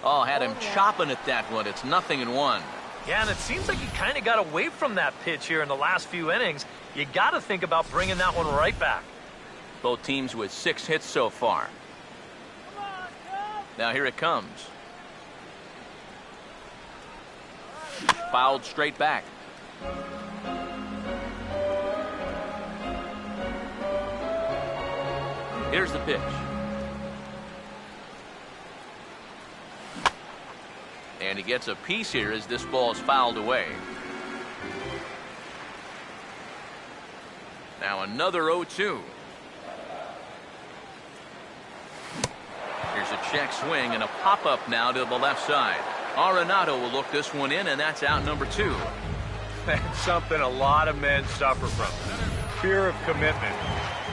Oh, had him chopping at that one. It's 0-1. Yeah, and it seems like he kind of got away from that pitch here in the last few innings. You got to think about bringing that one right back. Both teams with 6 hits so far. Now here it comes. Fouled straight back. Here's the pitch. And he gets a piece here as this ball is fouled away. Now another 0-2. Here's a check swing and a pop-up now to the left side. Arenado will look this one in, and that's out number 2. That's something a lot of men suffer from. Fear of commitment.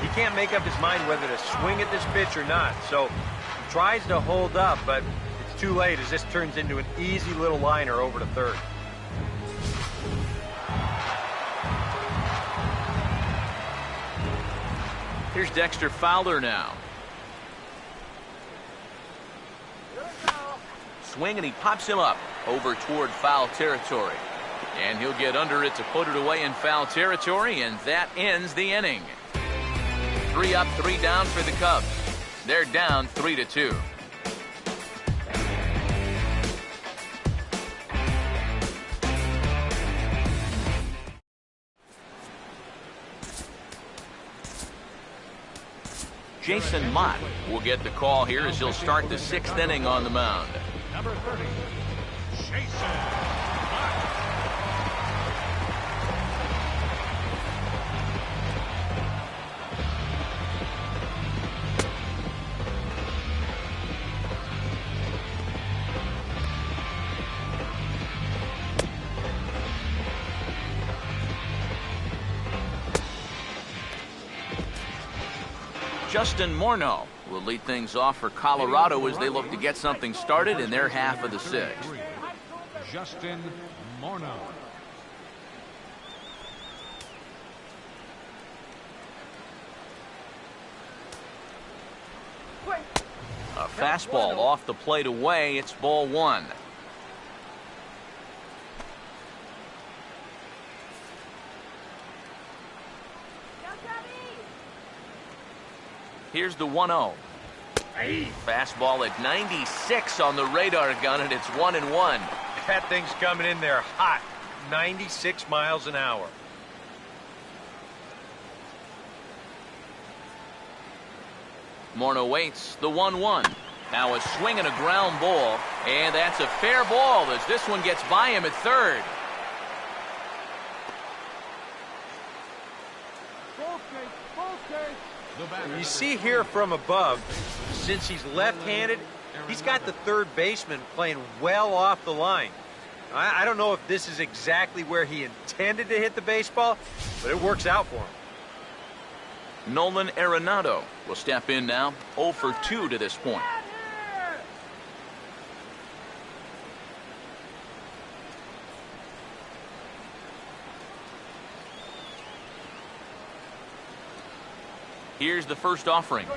He can't make up his mind whether to swing at this pitch or not, so he tries to hold up, but it's too late as this turns into an easy little liner over to third. Here's Dexter Fowler now. Swing, and he pops him up over toward foul territory. And he'll get under it to put it away in foul territory, and that ends the inning. 3 up, 3 down for the Cubs. They're down 3-2. Jason Mott will get the call here as he'll start the 6th inning on the mound. Number 30, Jason Mott. Justin Morneau will lead things off for Colorado as they look to get something started in their half of the 6th. Justin Morneau. A fastball off the plate away. It's ball 1. Here's the 1-0. Fastball at 96 on the radar gun, and it's 1-1. That thing's coming in there hot, 96 miles an hour. Morneau waits, the 1-1. Now a swing and a ground ball, and that's a fair ball as this one gets by him at third. You see here from above, since he's left-handed, he's got the third baseman playing well off the line. I don't know if this is exactly where he intended to hit the baseball, but it works out for him. Nolan Arenado will step in now, 0 for 2 to this point. Here's the first offering.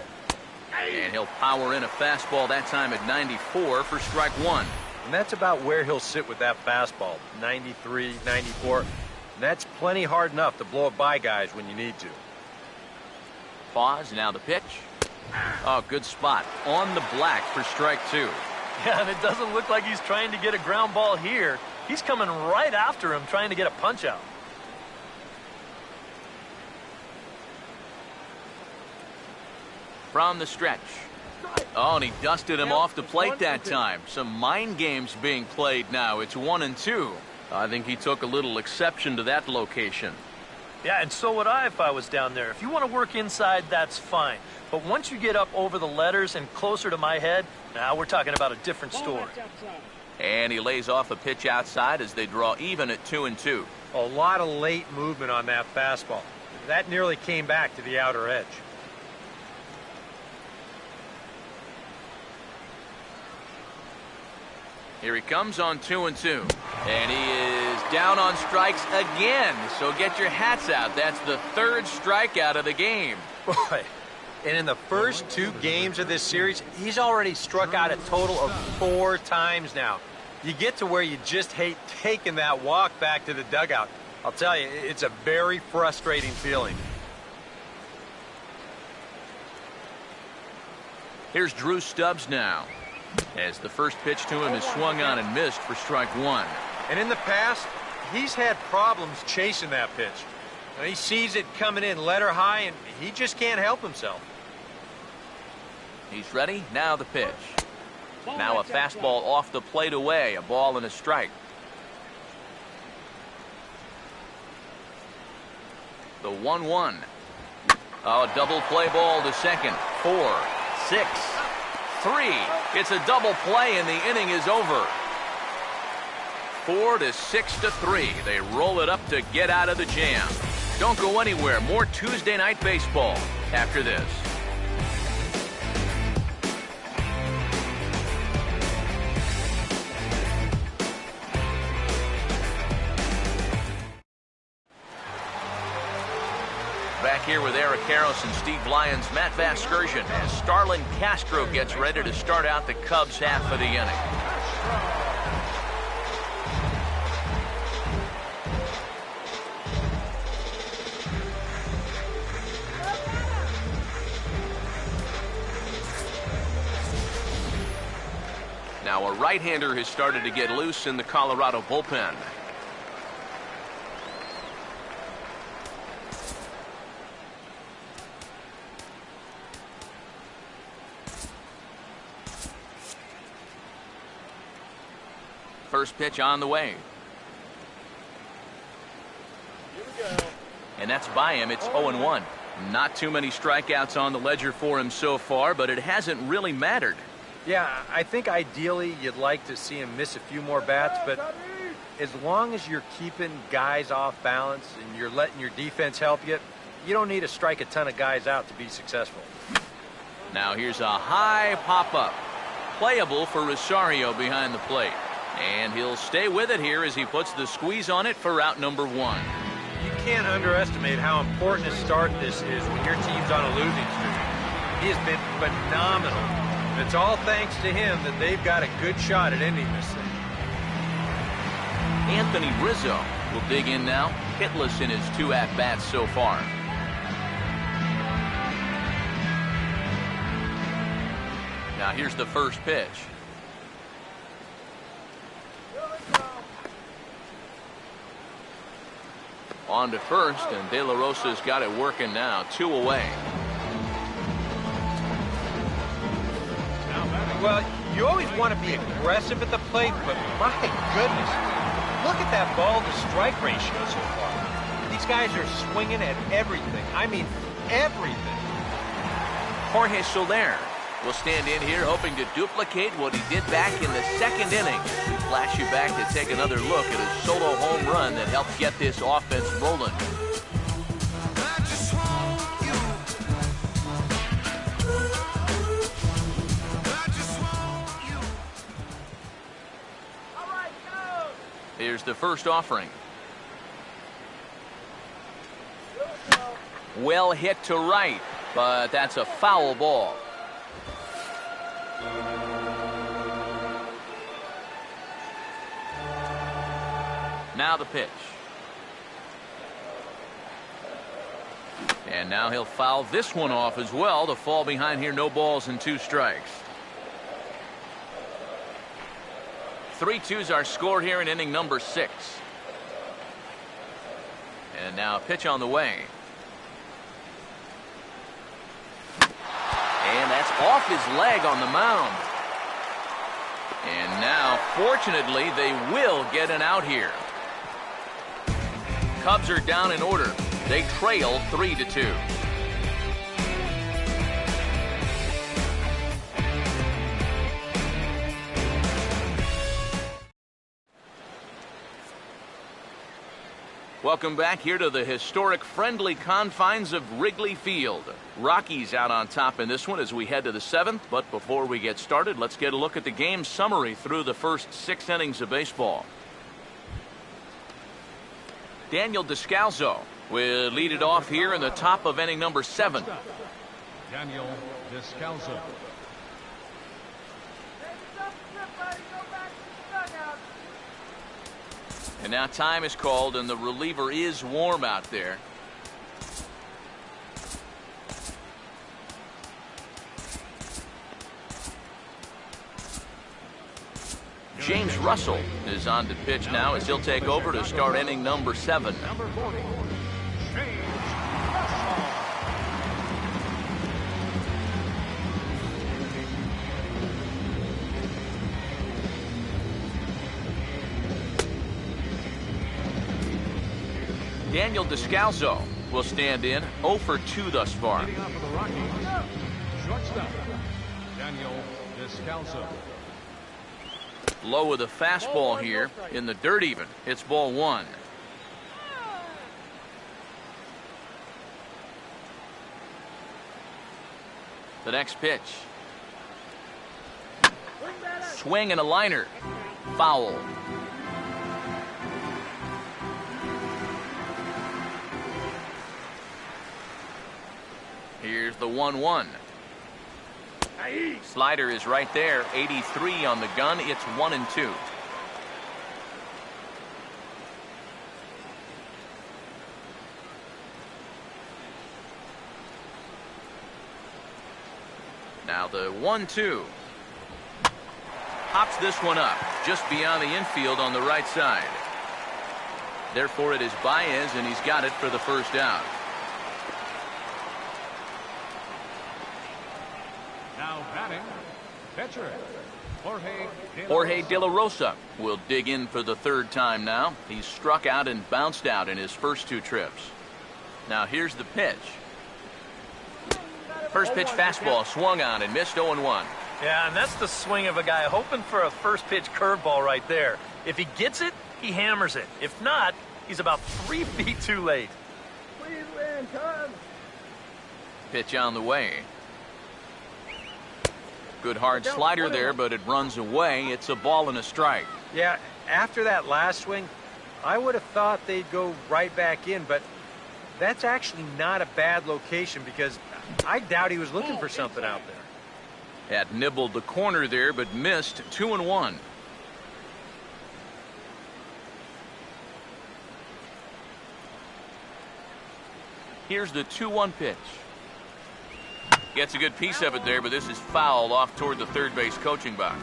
And he'll power in a fastball that time at 94 for strike 1. And that's about where he'll sit with that fastball, 93, 94. And that's plenty hard enough to blow it by guys when you need to. Pause, now the pitch. Oh, good spot. On the black for strike 2. Yeah, and it doesn't look like he's trying to get a ground ball here. He's coming right after him, trying to get a punch out. From the stretch. Oh, and he dusted him off the plate that time. Some mind games being played now. It's 1-2. I think he took a little exception to that location. Yeah, and so would I if I was down there. If you want to work inside, that's fine. But once you get up over the letters and closer to my head, now we're talking about a different story. And he lays off a pitch outside as they draw even at 2-2. A lot of late movement on that fastball. That nearly came back to the outer edge. Here he comes on 2-2. And he is down on strikes again. So get your hats out. That's the 3rd strikeout of the game. Boy, and in the first 2 games of this series, he's already struck out a total of 4 times now. You get to where you just hate taking that walk back to the dugout. I'll tell you, it's a very frustrating feeling. Here's Drew Stubbs now, as the first pitch to him is swung on and missed for strike 1. And in the past, he's had problems chasing that pitch. Now, he sees it coming in letter high, and he just can't help himself. He's ready. Now the pitch. Now a fastball off the plate away. A ball and a strike. The 1-1. Oh, double play ball to second. 4, 6, 3. It's a double play and the inning is over. 4 to 6 to 3. They roll it up to get out of the jam. Don't go anywhere. More Tuesday Night Baseball after this. Back here with Eric Harris and Steve Lyons, Matt Vasgersian, as Starlin Castro gets ready to start out the Cubs half of the inning. Now a right-hander has started to get loose in the Colorado bullpen. First pitch on the way. And that's by him. It's 0-1. Not too many strikeouts on the ledger for him so far, but it hasn't really mattered. Yeah, I think ideally you'd like to see him miss a few more bats, but as long as you're keeping guys off balance and you're letting your defense help you, you don't need to strike a ton of guys out to be successful. Now here's a high pop-up. Playable for Rosario behind the plate. And he'll stay with it here as he puts the squeeze on it for out number 1. You can't underestimate how important a start this is when your team's on a losing streak. He has been phenomenal. And it's all thanks to him that they've got a good shot at ending this thing. Anthony Rizzo will dig in now, hitless in his 2 at-bats so far. Now here's the first pitch. On to first, and De La Rosa's got it working now. 2 away. Well, you always want to be aggressive at the plate, but my goodness, look at that ball-to-strike ratio so far. These guys are swinging at everything. I mean, everything. Jorge Soler will stand in here hoping to duplicate what he did back in the 2nd inning. We flash you back to take another look at his solo home run that helped get this offense rolling. Here's the first offering. Well hit to right, but that's a foul ball. Now the pitch. And now he'll foul this one off as well to fall behind here. No balls and 2 strikes. 3-2's our score here in inning number 6. And now a pitch on the way. And that's off his leg on the mound. And now, fortunately, they will get an out here. Cubs are down in order. They trail 3-2. Welcome back here to the historic friendly confines of Wrigley Field. Rockies out on top in this one as we head to the 7th. But before we get started, let's get a look at the game summary through the first 6 innings of baseball. Daniel Descalso will lead it off here in the top of inning number 7. Daniel Descalso. And now time is called, and the reliever is warm out there. James Russell is on to pitch now as he'll take over to start inning number 7. Number 40, James Russell. Daniel Descalso will stand in 0 for 2 thus far. Leading off for the Rockies, shortstop, Daniel Descalso. Low with a fastball here in the dirt even. It's ball one. The next pitch. Swing and a liner. Foul. Here's the 1-1. Slider is right there. 83 on the gun. It's 1-2. Now the 1-2. Pops this one up just beyond the infield on the right side. Therefore it is Baez, and he's got it for the first out. Now batting, pitcher, Jorge De La Rosa will dig in for the third time now. He's struck out and bounced out in his first two trips. Now here's the pitch. First pitch fastball swung on and missed 0-1. Yeah, and that's the swing of a guy hoping for a first pitch curveball right there. If he gets it, he hammers it. If not, he's about 3 feet too late. Please win, Cubs. Pitch on the way. Good hard slider there, but it runs away. It's a ball and a strike. Yeah, after that last swing, I would have thought they'd go right back in, but that's actually not a bad location because I doubt he was looking for something out there. Had nibbled the corner there, but missed. 2-1. Here's the 2-1 pitch. Gets a good piece of it there, but this is foul off toward the third base coaching box.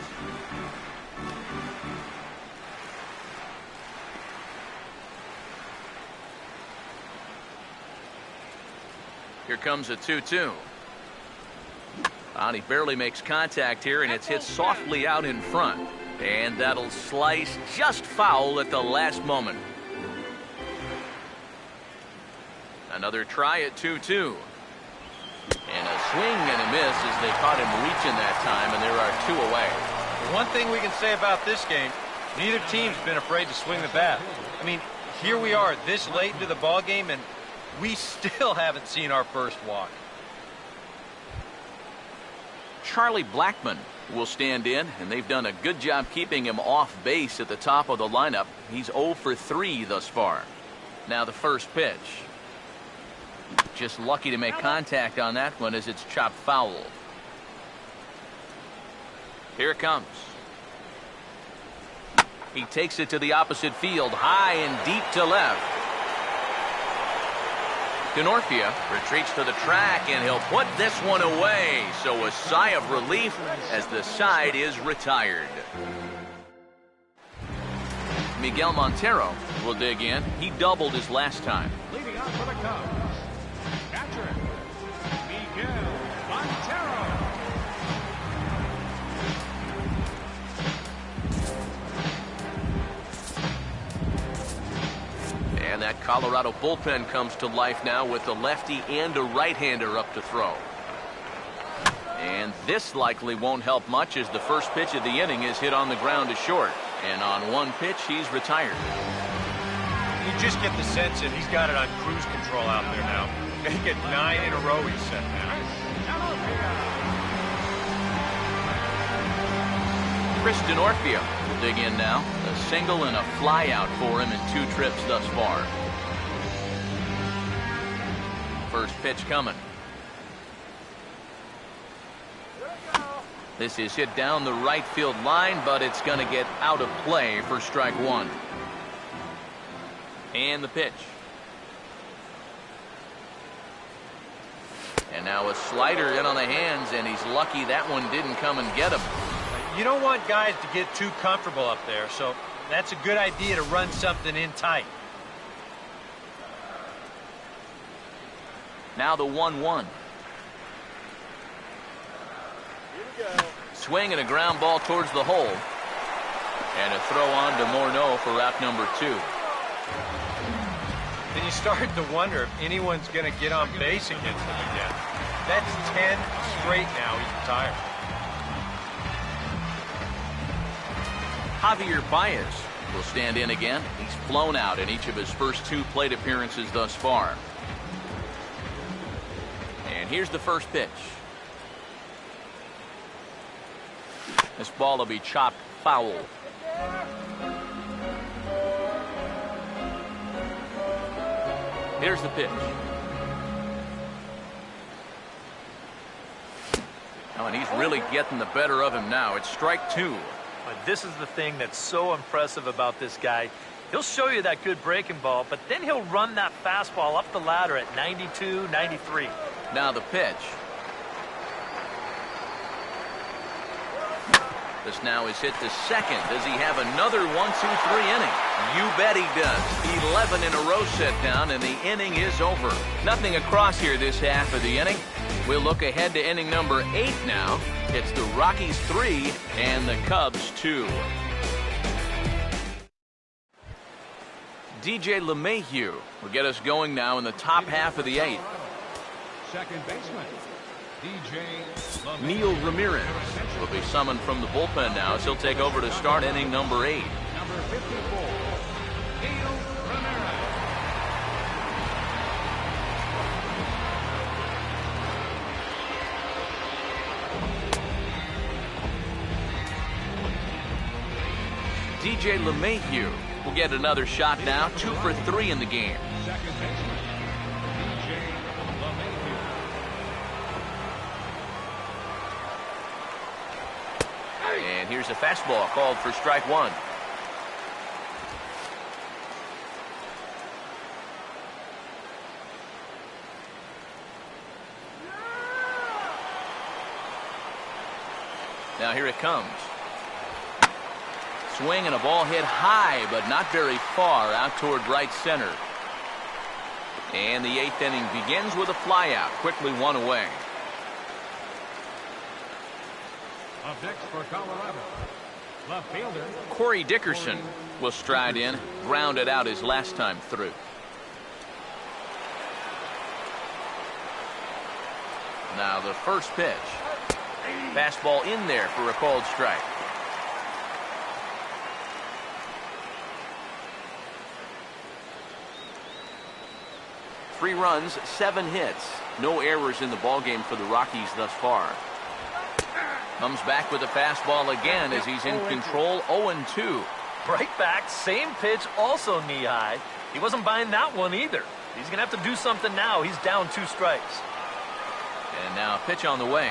Here comes a 2-2. He barely makes contact here, and it's hit softly out in front. And that'll slice just foul at the last moment. Another try at 2-2. And a swing and a miss as they caught him reaching that time, and there are two away. One thing we can say about this game, neither team's been afraid to swing the bat. I mean, here we are this late into the ball game, and we still haven't seen our first walk. Charlie Blackmon will stand in, and they've done a good job keeping him off base at the top of the lineup. He's 0 for 3 thus far. Now the first pitch. Just lucky to make contact on that one as it's chopped foul. Here it comes. He takes it to the opposite field, high and deep to left. Denorfia retreats to the track, and he'll put this one away. So a sigh of relief as the side is retired. Miguel Montero will dig in. He doubled his last time. leading off for the Cubs, catcher, Miguel Montero. And that Colorado bullpen comes to life now with a lefty and a right-hander up to throw. And this likely won't help much as the first pitch of the inning is hit on the ground to short. And on one pitch, he's retired. You just get the sense that he's got it on cruise control out there now. Gonna get 9 in a row, he said now. Chris Denorfia will dig in now. A single and a fly out for him in 2 trips thus far. First pitch coming. This is hit down the right field line, but it's going to get out of play for strike one. And the pitch. And now a slider in on the hands, and he's lucky that one didn't come and get him. You don't want guys to get too comfortable up there, so that's a good idea to run something in tight. Now the 1-1. Swing and a ground ball towards the hole. And a throw on to Morneau for out number 2. Then you start to wonder if anyone's going to get on base against him again. That's 10 straight now he's retired. Javier Baez will stand in again. He's flown out in each of his first 2 plate appearances thus far. And here's the first pitch. This ball will be chopped foul. Here's the pitch. Oh, and he's really getting the better of him now. It's strike 2. But this is the thing that's so impressive about this guy. He'll show you that good breaking ball, but then he'll run that fastball up the ladder at 92, 93. Now the pitch. This now is hit to second. Does he have another 1-2-3 inning? You bet he does. 11 in a row set down, and the inning is over. Nothing across here this half of the inning. We'll look ahead to inning number 8 now. It's the Rockies 3 and the Cubs 2. DJ LeMahieu will get us going now in the top half of the 8th. Second baseman, DJ LeMahieu. Neil Ramirez will be summoned from the bullpen now as he'll take over to start inning number 8. Number 54, Neil Ramirez. DJ LeMahieu will get another shot now, 2 for 3 in the game. Second baseman, DJ LeMahieu. And here's a fastball called for strike 1. Now here it comes. Swing and a ball hit high, but not very far out toward right center. And the 8th inning begins with a flyout, quickly 1 away. Up next for Colorado, left fielder Corey Dickerson will stride in, grounded out his last time through. Now the first pitch. Fastball in there for a called strike. Three runs, 7 hits. No errors in the ballgame for the Rockies thus far. Comes back with a fastball again as he's in control, 0-2. Right back, same pitch, also knee high. He wasn't buying that one either. He's going to have to do something now. He's down 2 strikes. And now a pitch on the way.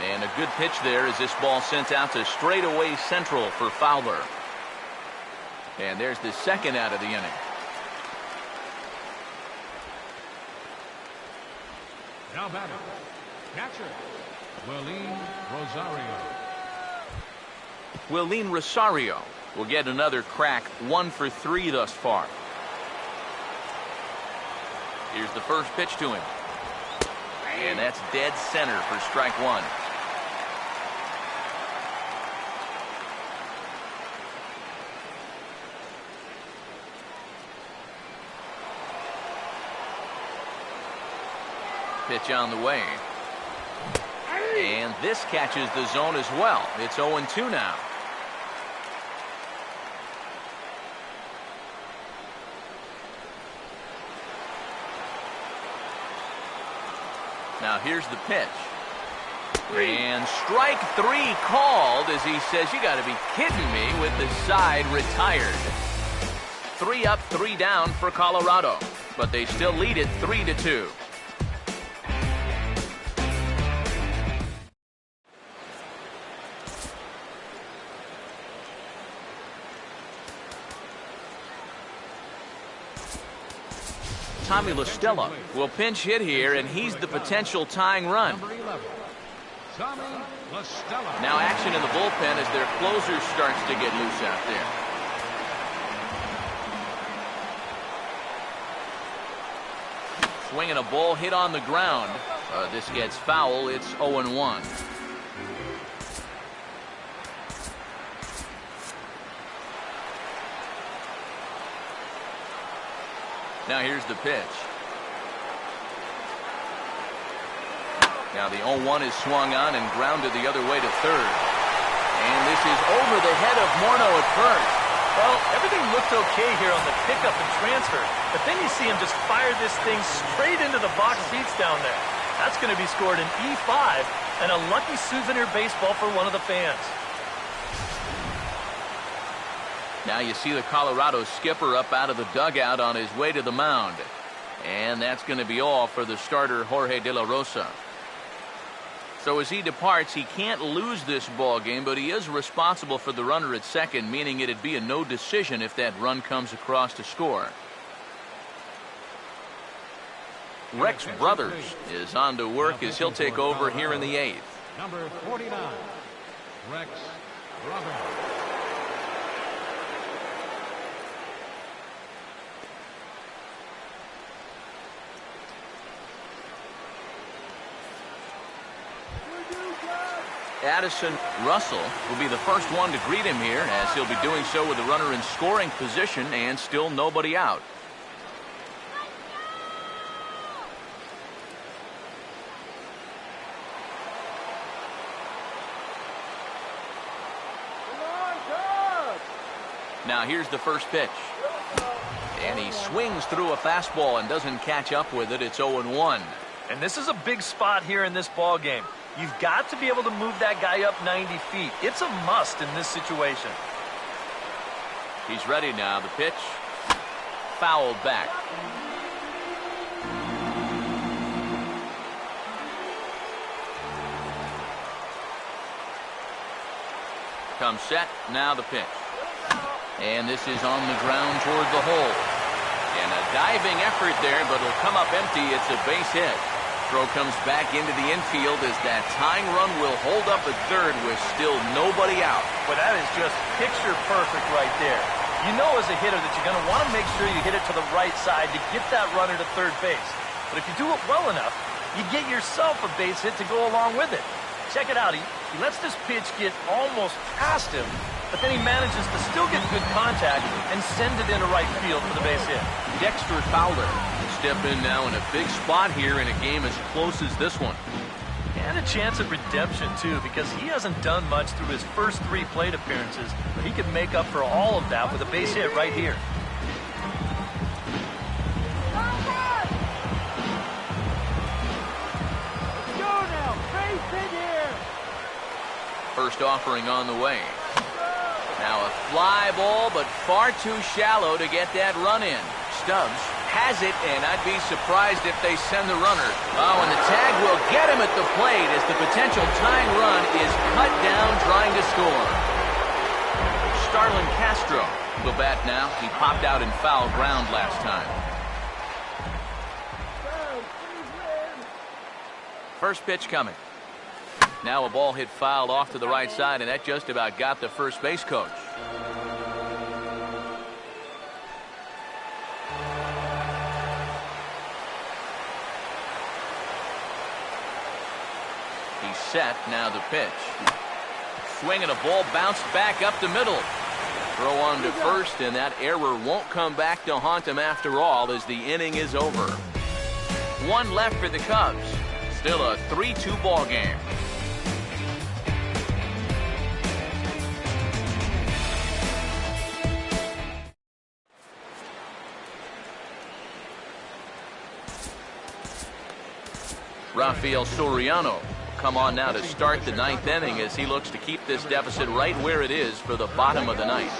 And a good pitch there as this ball sent out to straightaway central for Fowler. And there's the second out of the inning. now batting, catcher Willeen Rosario. Willeen Rosario will get another crack, 1 for 3 thus far. Here's the first pitch to him. And that's dead center for strike 1. Pitch on the way. And this catches the zone as well. It's 0-2 now. Now here's the pitch. And strike 3 called as he says, "You got to be kidding me," with the side retired. 3 up, 3 down for Colorado, but they still lead it 3-2. Tommy La Stella will pinch hit here, and he's the potential tying run. Number 11, Tommy La Stella. Now action in the bullpen as their closer starts to get loose out there. Swinging a ball hit on the ground. This gets foul. It's 0-1. Now here's the pitch. Now the 0-1 is swung on and grounded the other way to third. And this is over the head of Morneau at first. Well, everything looked okay here on the pickup and transfer, but then you see him just fire this thing straight into the box seats down there. That's going to be scored in E5 and a lucky souvenir baseball for one of the fans. Now you see the Colorado skipper up out of the dugout on his way to the mound. And that's going to be all for the starter Jorge De La Rosa. So as he departs, he can't lose this ball game, but he is responsible for the runner at second, meaning it'd be a no decision if that run comes across to score. Rex Brothers is on to work as he'll take over here in the 8th. Number 49, Rex Brothers. Addison Russell will be the first one to greet him here, as he'll be doing so with the runner in scoring position and still nobody out. Now here's the first pitch. And he swings through a fastball and doesn't catch up with it. It's 0-1. And this is a big spot here in this ball game. You've got to be able to move that guy up 90 feet. It's a must in this situation. He's ready now. The pitch. Fouled back. Comes set. Now the pitch. And this is on the ground toward the hole. And a diving effort there, but it'll come up empty. It's a base hit. Throw comes back into the infield as that tying run will hold up at third with still nobody out. But that is just picture perfect right there. You know as a hitter that you're going to want to make sure you hit it to the right side to get that runner to third base. But if you do it well enough, you get yourself a base hit to go along with it. Check it out. He lets this pitch get almost past him, but then he manages to still get good contact and send it into right field for the base hit. Dexter Fowler step in now in a big spot here in a game as close as this one. And a chance at redemption, too, because he hasn't done much through his first 3 plate appearances, but he could make up for all of that with a base hit right here. Let's go now. Base hit here. First offering on the way. Now a fly ball, but far too shallow to get that run in. Stubbs has it, and I'd be surprised if they send the runner. Oh, and the tag will get him at the plate as the potential tying run is cut down trying to score. Starlin Castro will bat now. He popped out in foul ground last time. First pitch coming. Now a ball hit fouled off to the right side, and that just about got the first base coach. He's set. Now the pitch. Swing and a ball bounced back up the middle. Throw on to first, and that error won't come back to haunt him after all as the inning is over. 1 left for the Cubs. Still a 3-2 ball game. Rafael Soriano come on now to start the 9th inning as he looks to keep this deficit right where it is for the bottom of the 9th.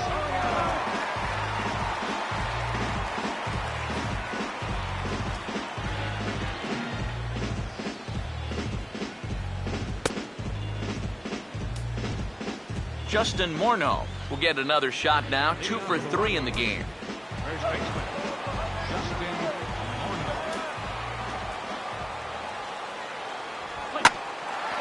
Justin Morneau will get another shot now, 2 for 3 in the game. First baseman, Justin Morneau.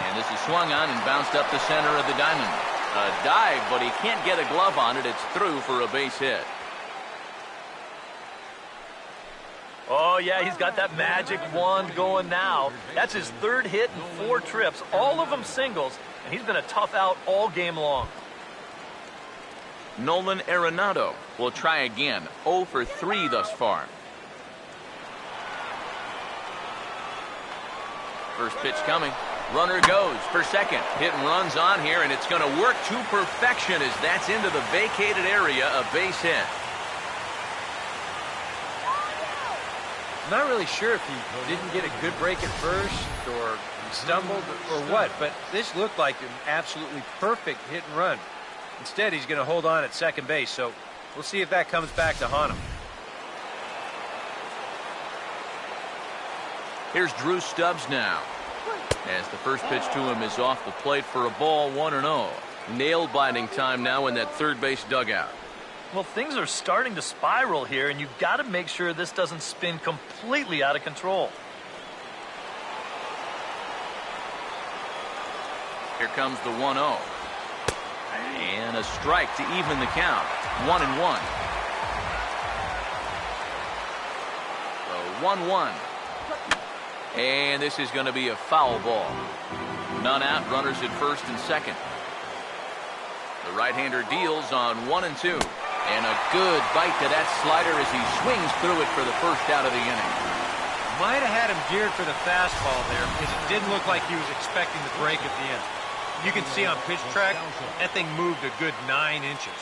And this is swung on and bounced up the center of the diamond. A dive, but he can't get a glove on it. It's through for a base hit. Oh, yeah, he's got that magic wand going now. That's his 3rd hit in 4 trips, all of them singles, and he's been a tough out all game long. Nolan Arenado will try again. 0 for 3 thus far. First pitch coming. Runner goes for second. Hit and runs on here, and it's going to work to perfection as that's into the vacated area, a base hit. I'm not really sure if he didn't get a good break at first or he stumbled or what, but this looked like an absolutely perfect hit and run. Instead, he's going to hold on at second base, so we'll see if that comes back to haunt him. Here's Drew Stubbs now, as the first pitch to him is off the plate for a ball, 1-0. Nail-biting time now in that third base dugout. Well, things are starting to spiral here, and you've got to make sure this doesn't spin completely out of control. Here comes the 1-0. And a strike to even the count. 1-1. So 1-1. And this is going to be a foul ball. None out, runners at first and second. The right-hander deals on 1 and 2. And a good bite to that slider as he swings through it for the first out of the inning. Might have had him geared for the fastball there because it didn't look like he was expecting the break at the end. You can see on pitch track, that thing moved a good 9 inches.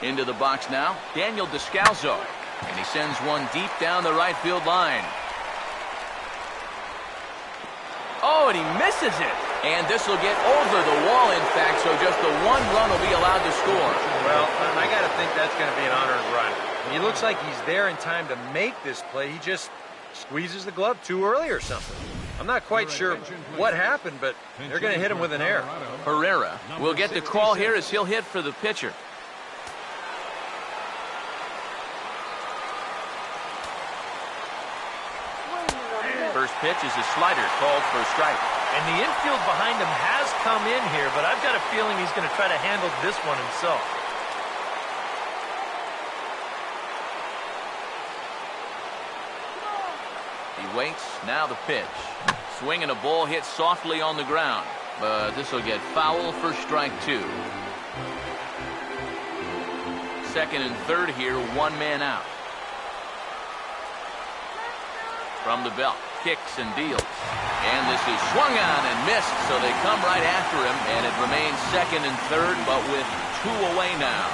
Into the box now, Daniel Descalzo. And he sends one deep down the right field line. Oh, and he misses it. And this will get over the wall, in fact, so just the 1 run will be allowed to score. Well, I got to think that's going to be an unearned run. He looks like he's there in time to make this play. He just squeezes the glove too early or something. I'm not quite sure what happened, but they're going to hit him with an error. Herrera will get the call here as he'll hit for the pitcher. First pitch is a slider called for a strike. And the infield behind him has come in here, but I've got a feeling he's going to try to handle this one himself. He waits, now the pitch. Swinging a ball hit softly on the ground, but this will get foul for strike 2. Second and third here, 1 man out. From the belt, kicks and deals. And this is swung on and missed, so they come right after him, and it remains second and third, but with 2 away now.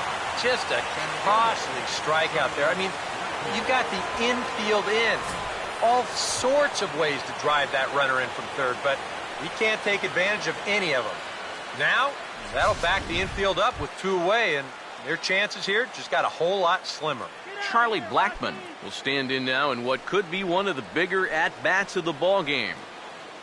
Just a costly strikeout there. I mean, you've got the infield in. All sorts of ways to drive that runner in from third, but he can't take advantage of any of them. Now, that'll back the infield up with 2 away, and their chances here just got a whole lot slimmer. Charlie Blackmon will stand in now in what could be one of the bigger at-bats of the ball game.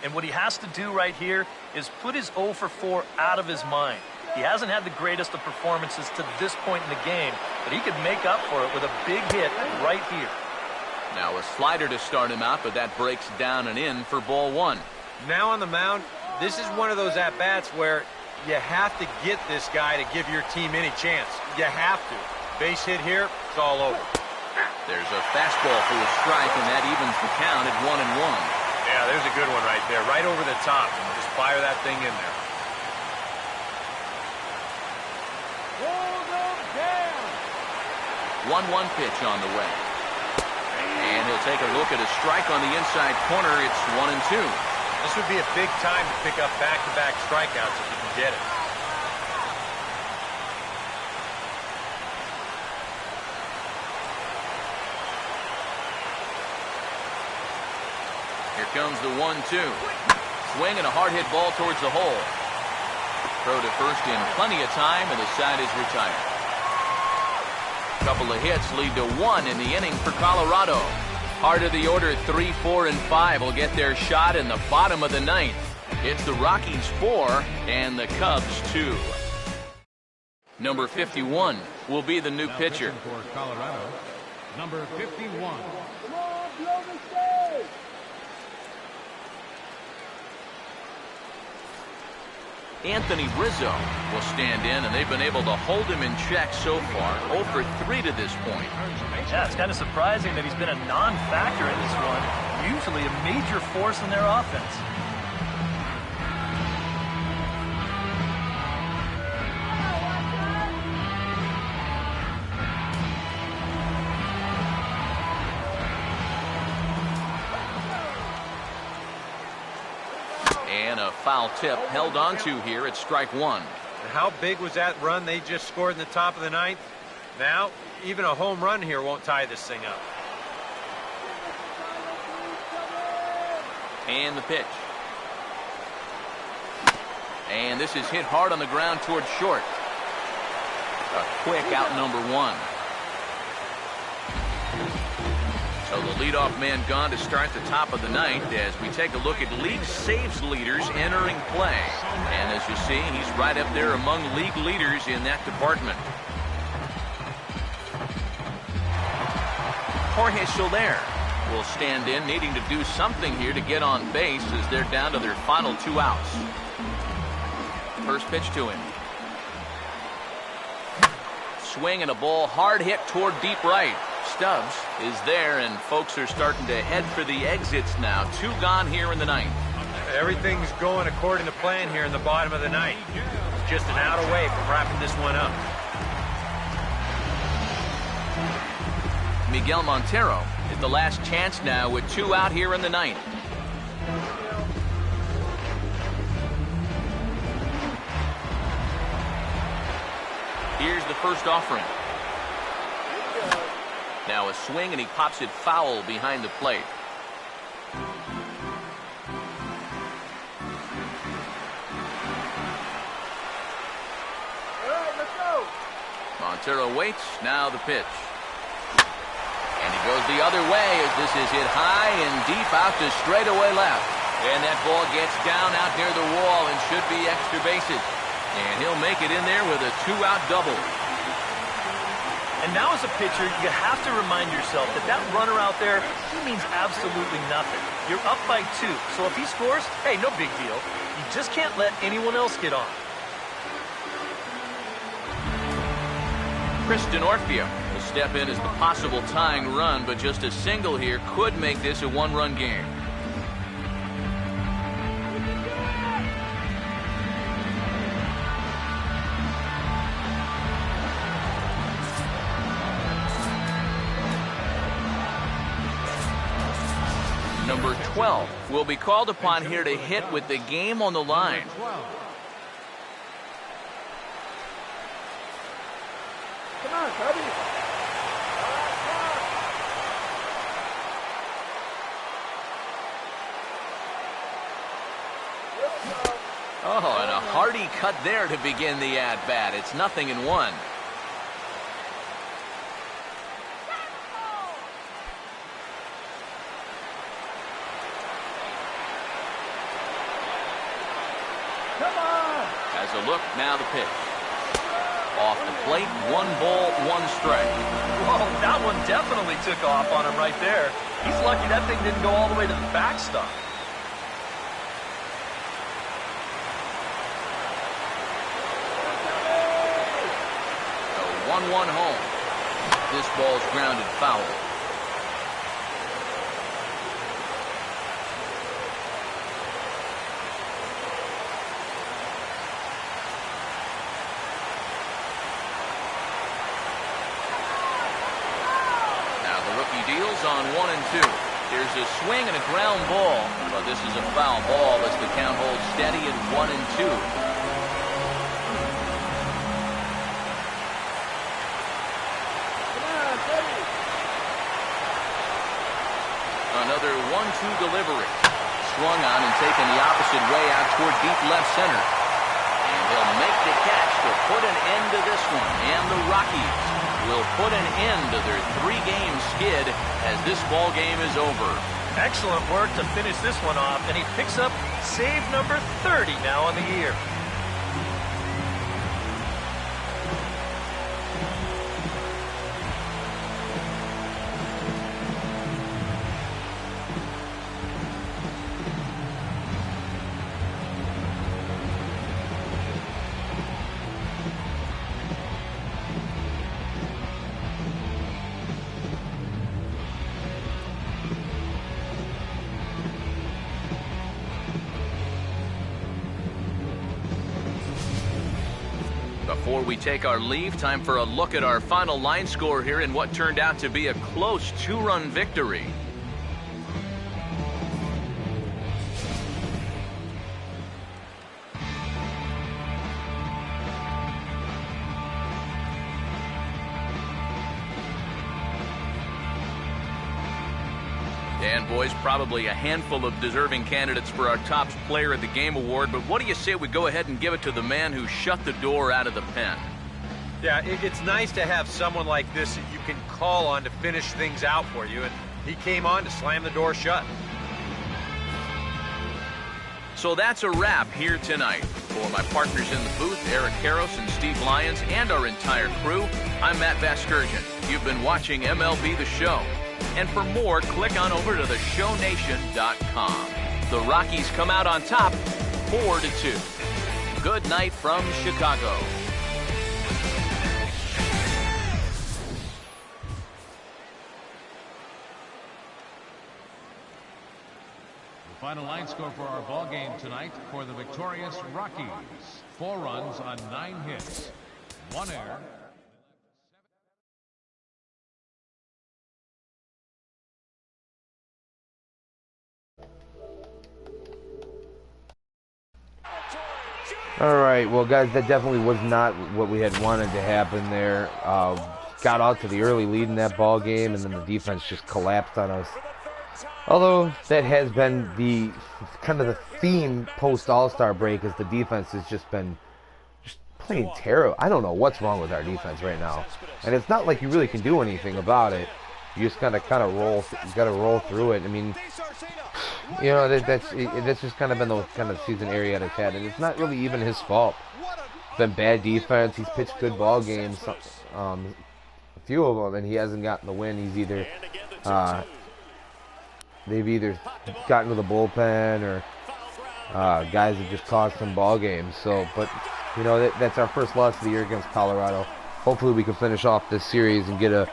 And what he has to do right here is put his 0 for 4 out of his mind. He hasn't had the greatest of performances to this point in the game, but he could make up for it with a big hit right here. Now a slider to start him out, but that breaks down and in for ball 1. Now on the mound, this is one of those at-bats where you have to get this guy to give your team any chance. You have to. Base hit here, it's all over. There's a fastball for a strike, and that evens the count at 1-1. Yeah, there's a good one right there, right over the top. Just fire that thing in there. Hold 1-1 him down. pitch on the way. And he'll take a look at a strike on the inside corner. It's 1-2. This would be a big time to pick up back-to-back strikeouts if you can get it. Here comes the 1-2. Swing and a hard hit ball towards the hole. Throw to first in plenty of time, and the side is retired. A couple of hits lead to 1 in the inning for Colorado. Heart of the order, 3, 4, and 5 will get their shot in the bottom of the 9th. It's the Rockies 4 and the Cubs 2. Number 51 will be the new pitcher. For Colorado, number 51. Anthony Rizzo will stand in, and they've been able to hold him in check so far. 0 for 3 to this point. Yeah, it's kind of surprising that he's been a non-factor in this one. Usually a major force in their offense. And a foul tip held onto here at strike one. And how big was that run they just scored in the top of the ninth? Now, even a home run here won't tie this thing up. And the pitch. And this is hit hard on the ground towards short. A quick out number one. So the leadoff man gone to start the top of the ninth as we take a look at league saves leaders entering play. And as you see, he's right up there among league leaders in that department. Jorge Soler will stand in, needing to do something here to get on base as they're down to their final 2 outs. First pitch to him. Swing and a ball hard hit toward deep right. Stubbs is there, and folks are starting to head for the exits now. 2 gone here in the ninth. Everything's going according to plan here in the bottom of the ninth. Just an out away from wrapping this one up. Miguel Montero is the last chance now with 2 out here in the ninth. Here's the first offering. Now a swing, and he pops it foul behind the plate. Montero waits. Now the pitch. And he goes the other way as this is hit high and deep out to straightaway left. And that ball gets down out near the wall and should be extra bases. And he'll make it in there with a 2-out double. And now as a pitcher, you have to remind yourself that that runner out there, he means absolutely nothing. You're up by 2, so if he scores, hey, no big deal. You just can't let anyone else get on. Kristen Orfeo will step in as the possible tying run, but just a single here could make this a 1-run game. Number 12 will be called upon here to hit with the game on the line. Come on, Cubby. Oh, and a hearty cut there to begin the at-bat. It's 0-1. As a look, now the pitch. Off the plate, 1 ball, 1 strike. Whoa, that one definitely took off on him right there. He's lucky that thing didn't go all the way to the backstop. So 1-1 home. This ball's grounded foul. Deals on 1 and 2. Here's a swing and a ground ball, but this is a foul ball as the count holds steady at 1 and 2. Another 1-2 delivery. Swung on and taken the opposite way out toward deep left center. And he'll make the catch to put an end to this one. And the Rockies will put an end to their 3-game skid as this ball game is over. Excellent work to finish this one off, and he picks up save number 30 now on the year. Before we take our leave, time for a look at our final line score here in what turned out to be a close 2-run victory. And boys, probably a handful of deserving candidates for our top player of the game award, but what do you say we go ahead and give it to the man who shut the door out of the pen? Yeah, it's nice to have someone like this that you can call on to finish things out for you, and he came on to slam the door shut. So that's a wrap here tonight. For my partners in the booth, Eric Karros and Steve Lyons, and our entire crew, I'm Matt Vasgersian. You've been watching MLB The Show. And for more, click on over to theshownation.com. The Rockies come out on top, 4-2. Good night from Chicago. Final line score for our ball game tonight for the victorious Rockies. 4 runs on 9 hits, 1 error. All right, well, guys, that definitely was not what we had wanted to happen there. Got out to the early lead in that ball game, and then the defense just collapsed on us. Although that has been the kind of the theme post All-Star break, is the defense has just been playing terrible. I don't know what's wrong with our defense right now, and it's not like you really can do anything about it. You just gotta roll. You gotta roll through it. I mean, you know, that's just kind of been the kind of season Arrieta's had, and it's not really even his fault. It's been bad defense. He's pitched good ball games, a few of them, and he hasn't gotten the win. He's either they've either gotten to the bullpen or guys have just cost him ball games. So, but you know, that's our first loss of the year against Colorado. Hopefully, we can finish off this series and get a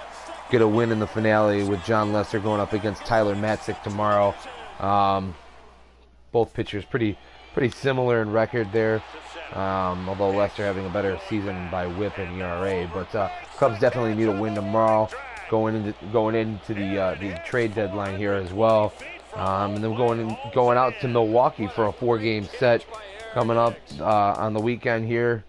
win in the finale with John Lester going up against Tyler Matzik tomorrow. Both pitchers pretty similar in record there, although Lester having a better season by WHIP and ERA. But Cubs definitely need a win tomorrow, going into the trade deadline here as well, and then going out to Milwaukee for a 4-game set coming up on the weekend here.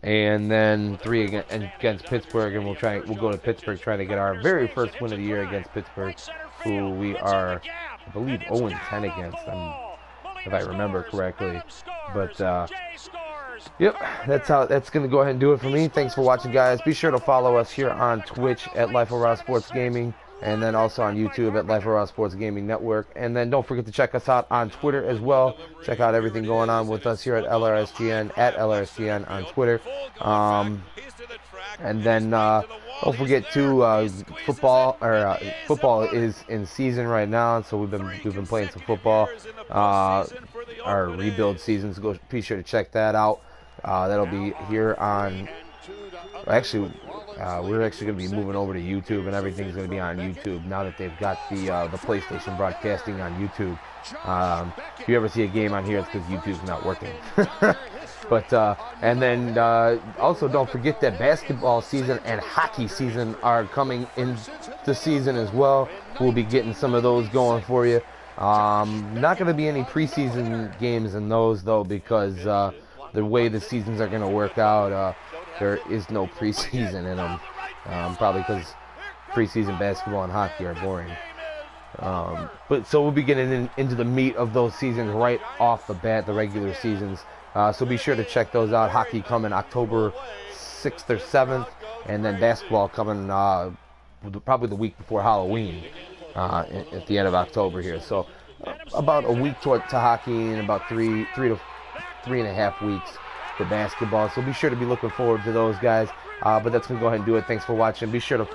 And then 3 against Pittsburgh, and we'll go to Pittsburgh trying to get our very first win of the year against Pittsburgh, who we are, I believe, 0-10 against, if I remember correctly. But yep, that's gonna go ahead and do it for me. Thanks for watching, guys. Be sure to follow us here on Twitch at Life of Raw Sports Gaming, and then also on YouTube at Life of Raw Sports Gaming Network. And then don't forget to check us out on Twitter as well. Check out everything going on with us here at LRSGN, at LRSGN on Twitter. And then don't forget to football is in season right now, so we've been playing some football. Our rebuild seasons, be sure to check that out. That'll be here on. Actually, we're actually going to be moving over to YouTube, and everything's going to be on YouTube now that they've got the PlayStation broadcasting on YouTube. If you ever see a game on here, it's because YouTube's not working. But and then also don't forget that basketball season and hockey season are coming into season as well. We'll be getting some of those going for you. Not going to be any preseason games in those though, because the way the seasons are going to work out, there is no preseason in them. Probably because preseason basketball and hockey are boring. But so we'll be getting into the meat of those seasons right off the bat, the regular seasons. So be sure to check those out. Hockey coming October 6th or 7th, and then basketball coming probably the week before Halloween at the end of October here. So about a week to hockey and about three to 3.5 weeks for basketball. So be sure to be looking forward to those, guys. But that's going to go ahead and do it. Thanks for watching. Be sure to...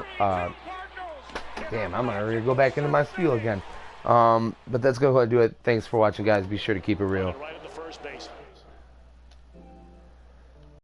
damn, I'm going to go back into my spiel again. But that's going to go ahead and do it. Thanks for watching, guys. Be sure to keep it real. Right at the first base.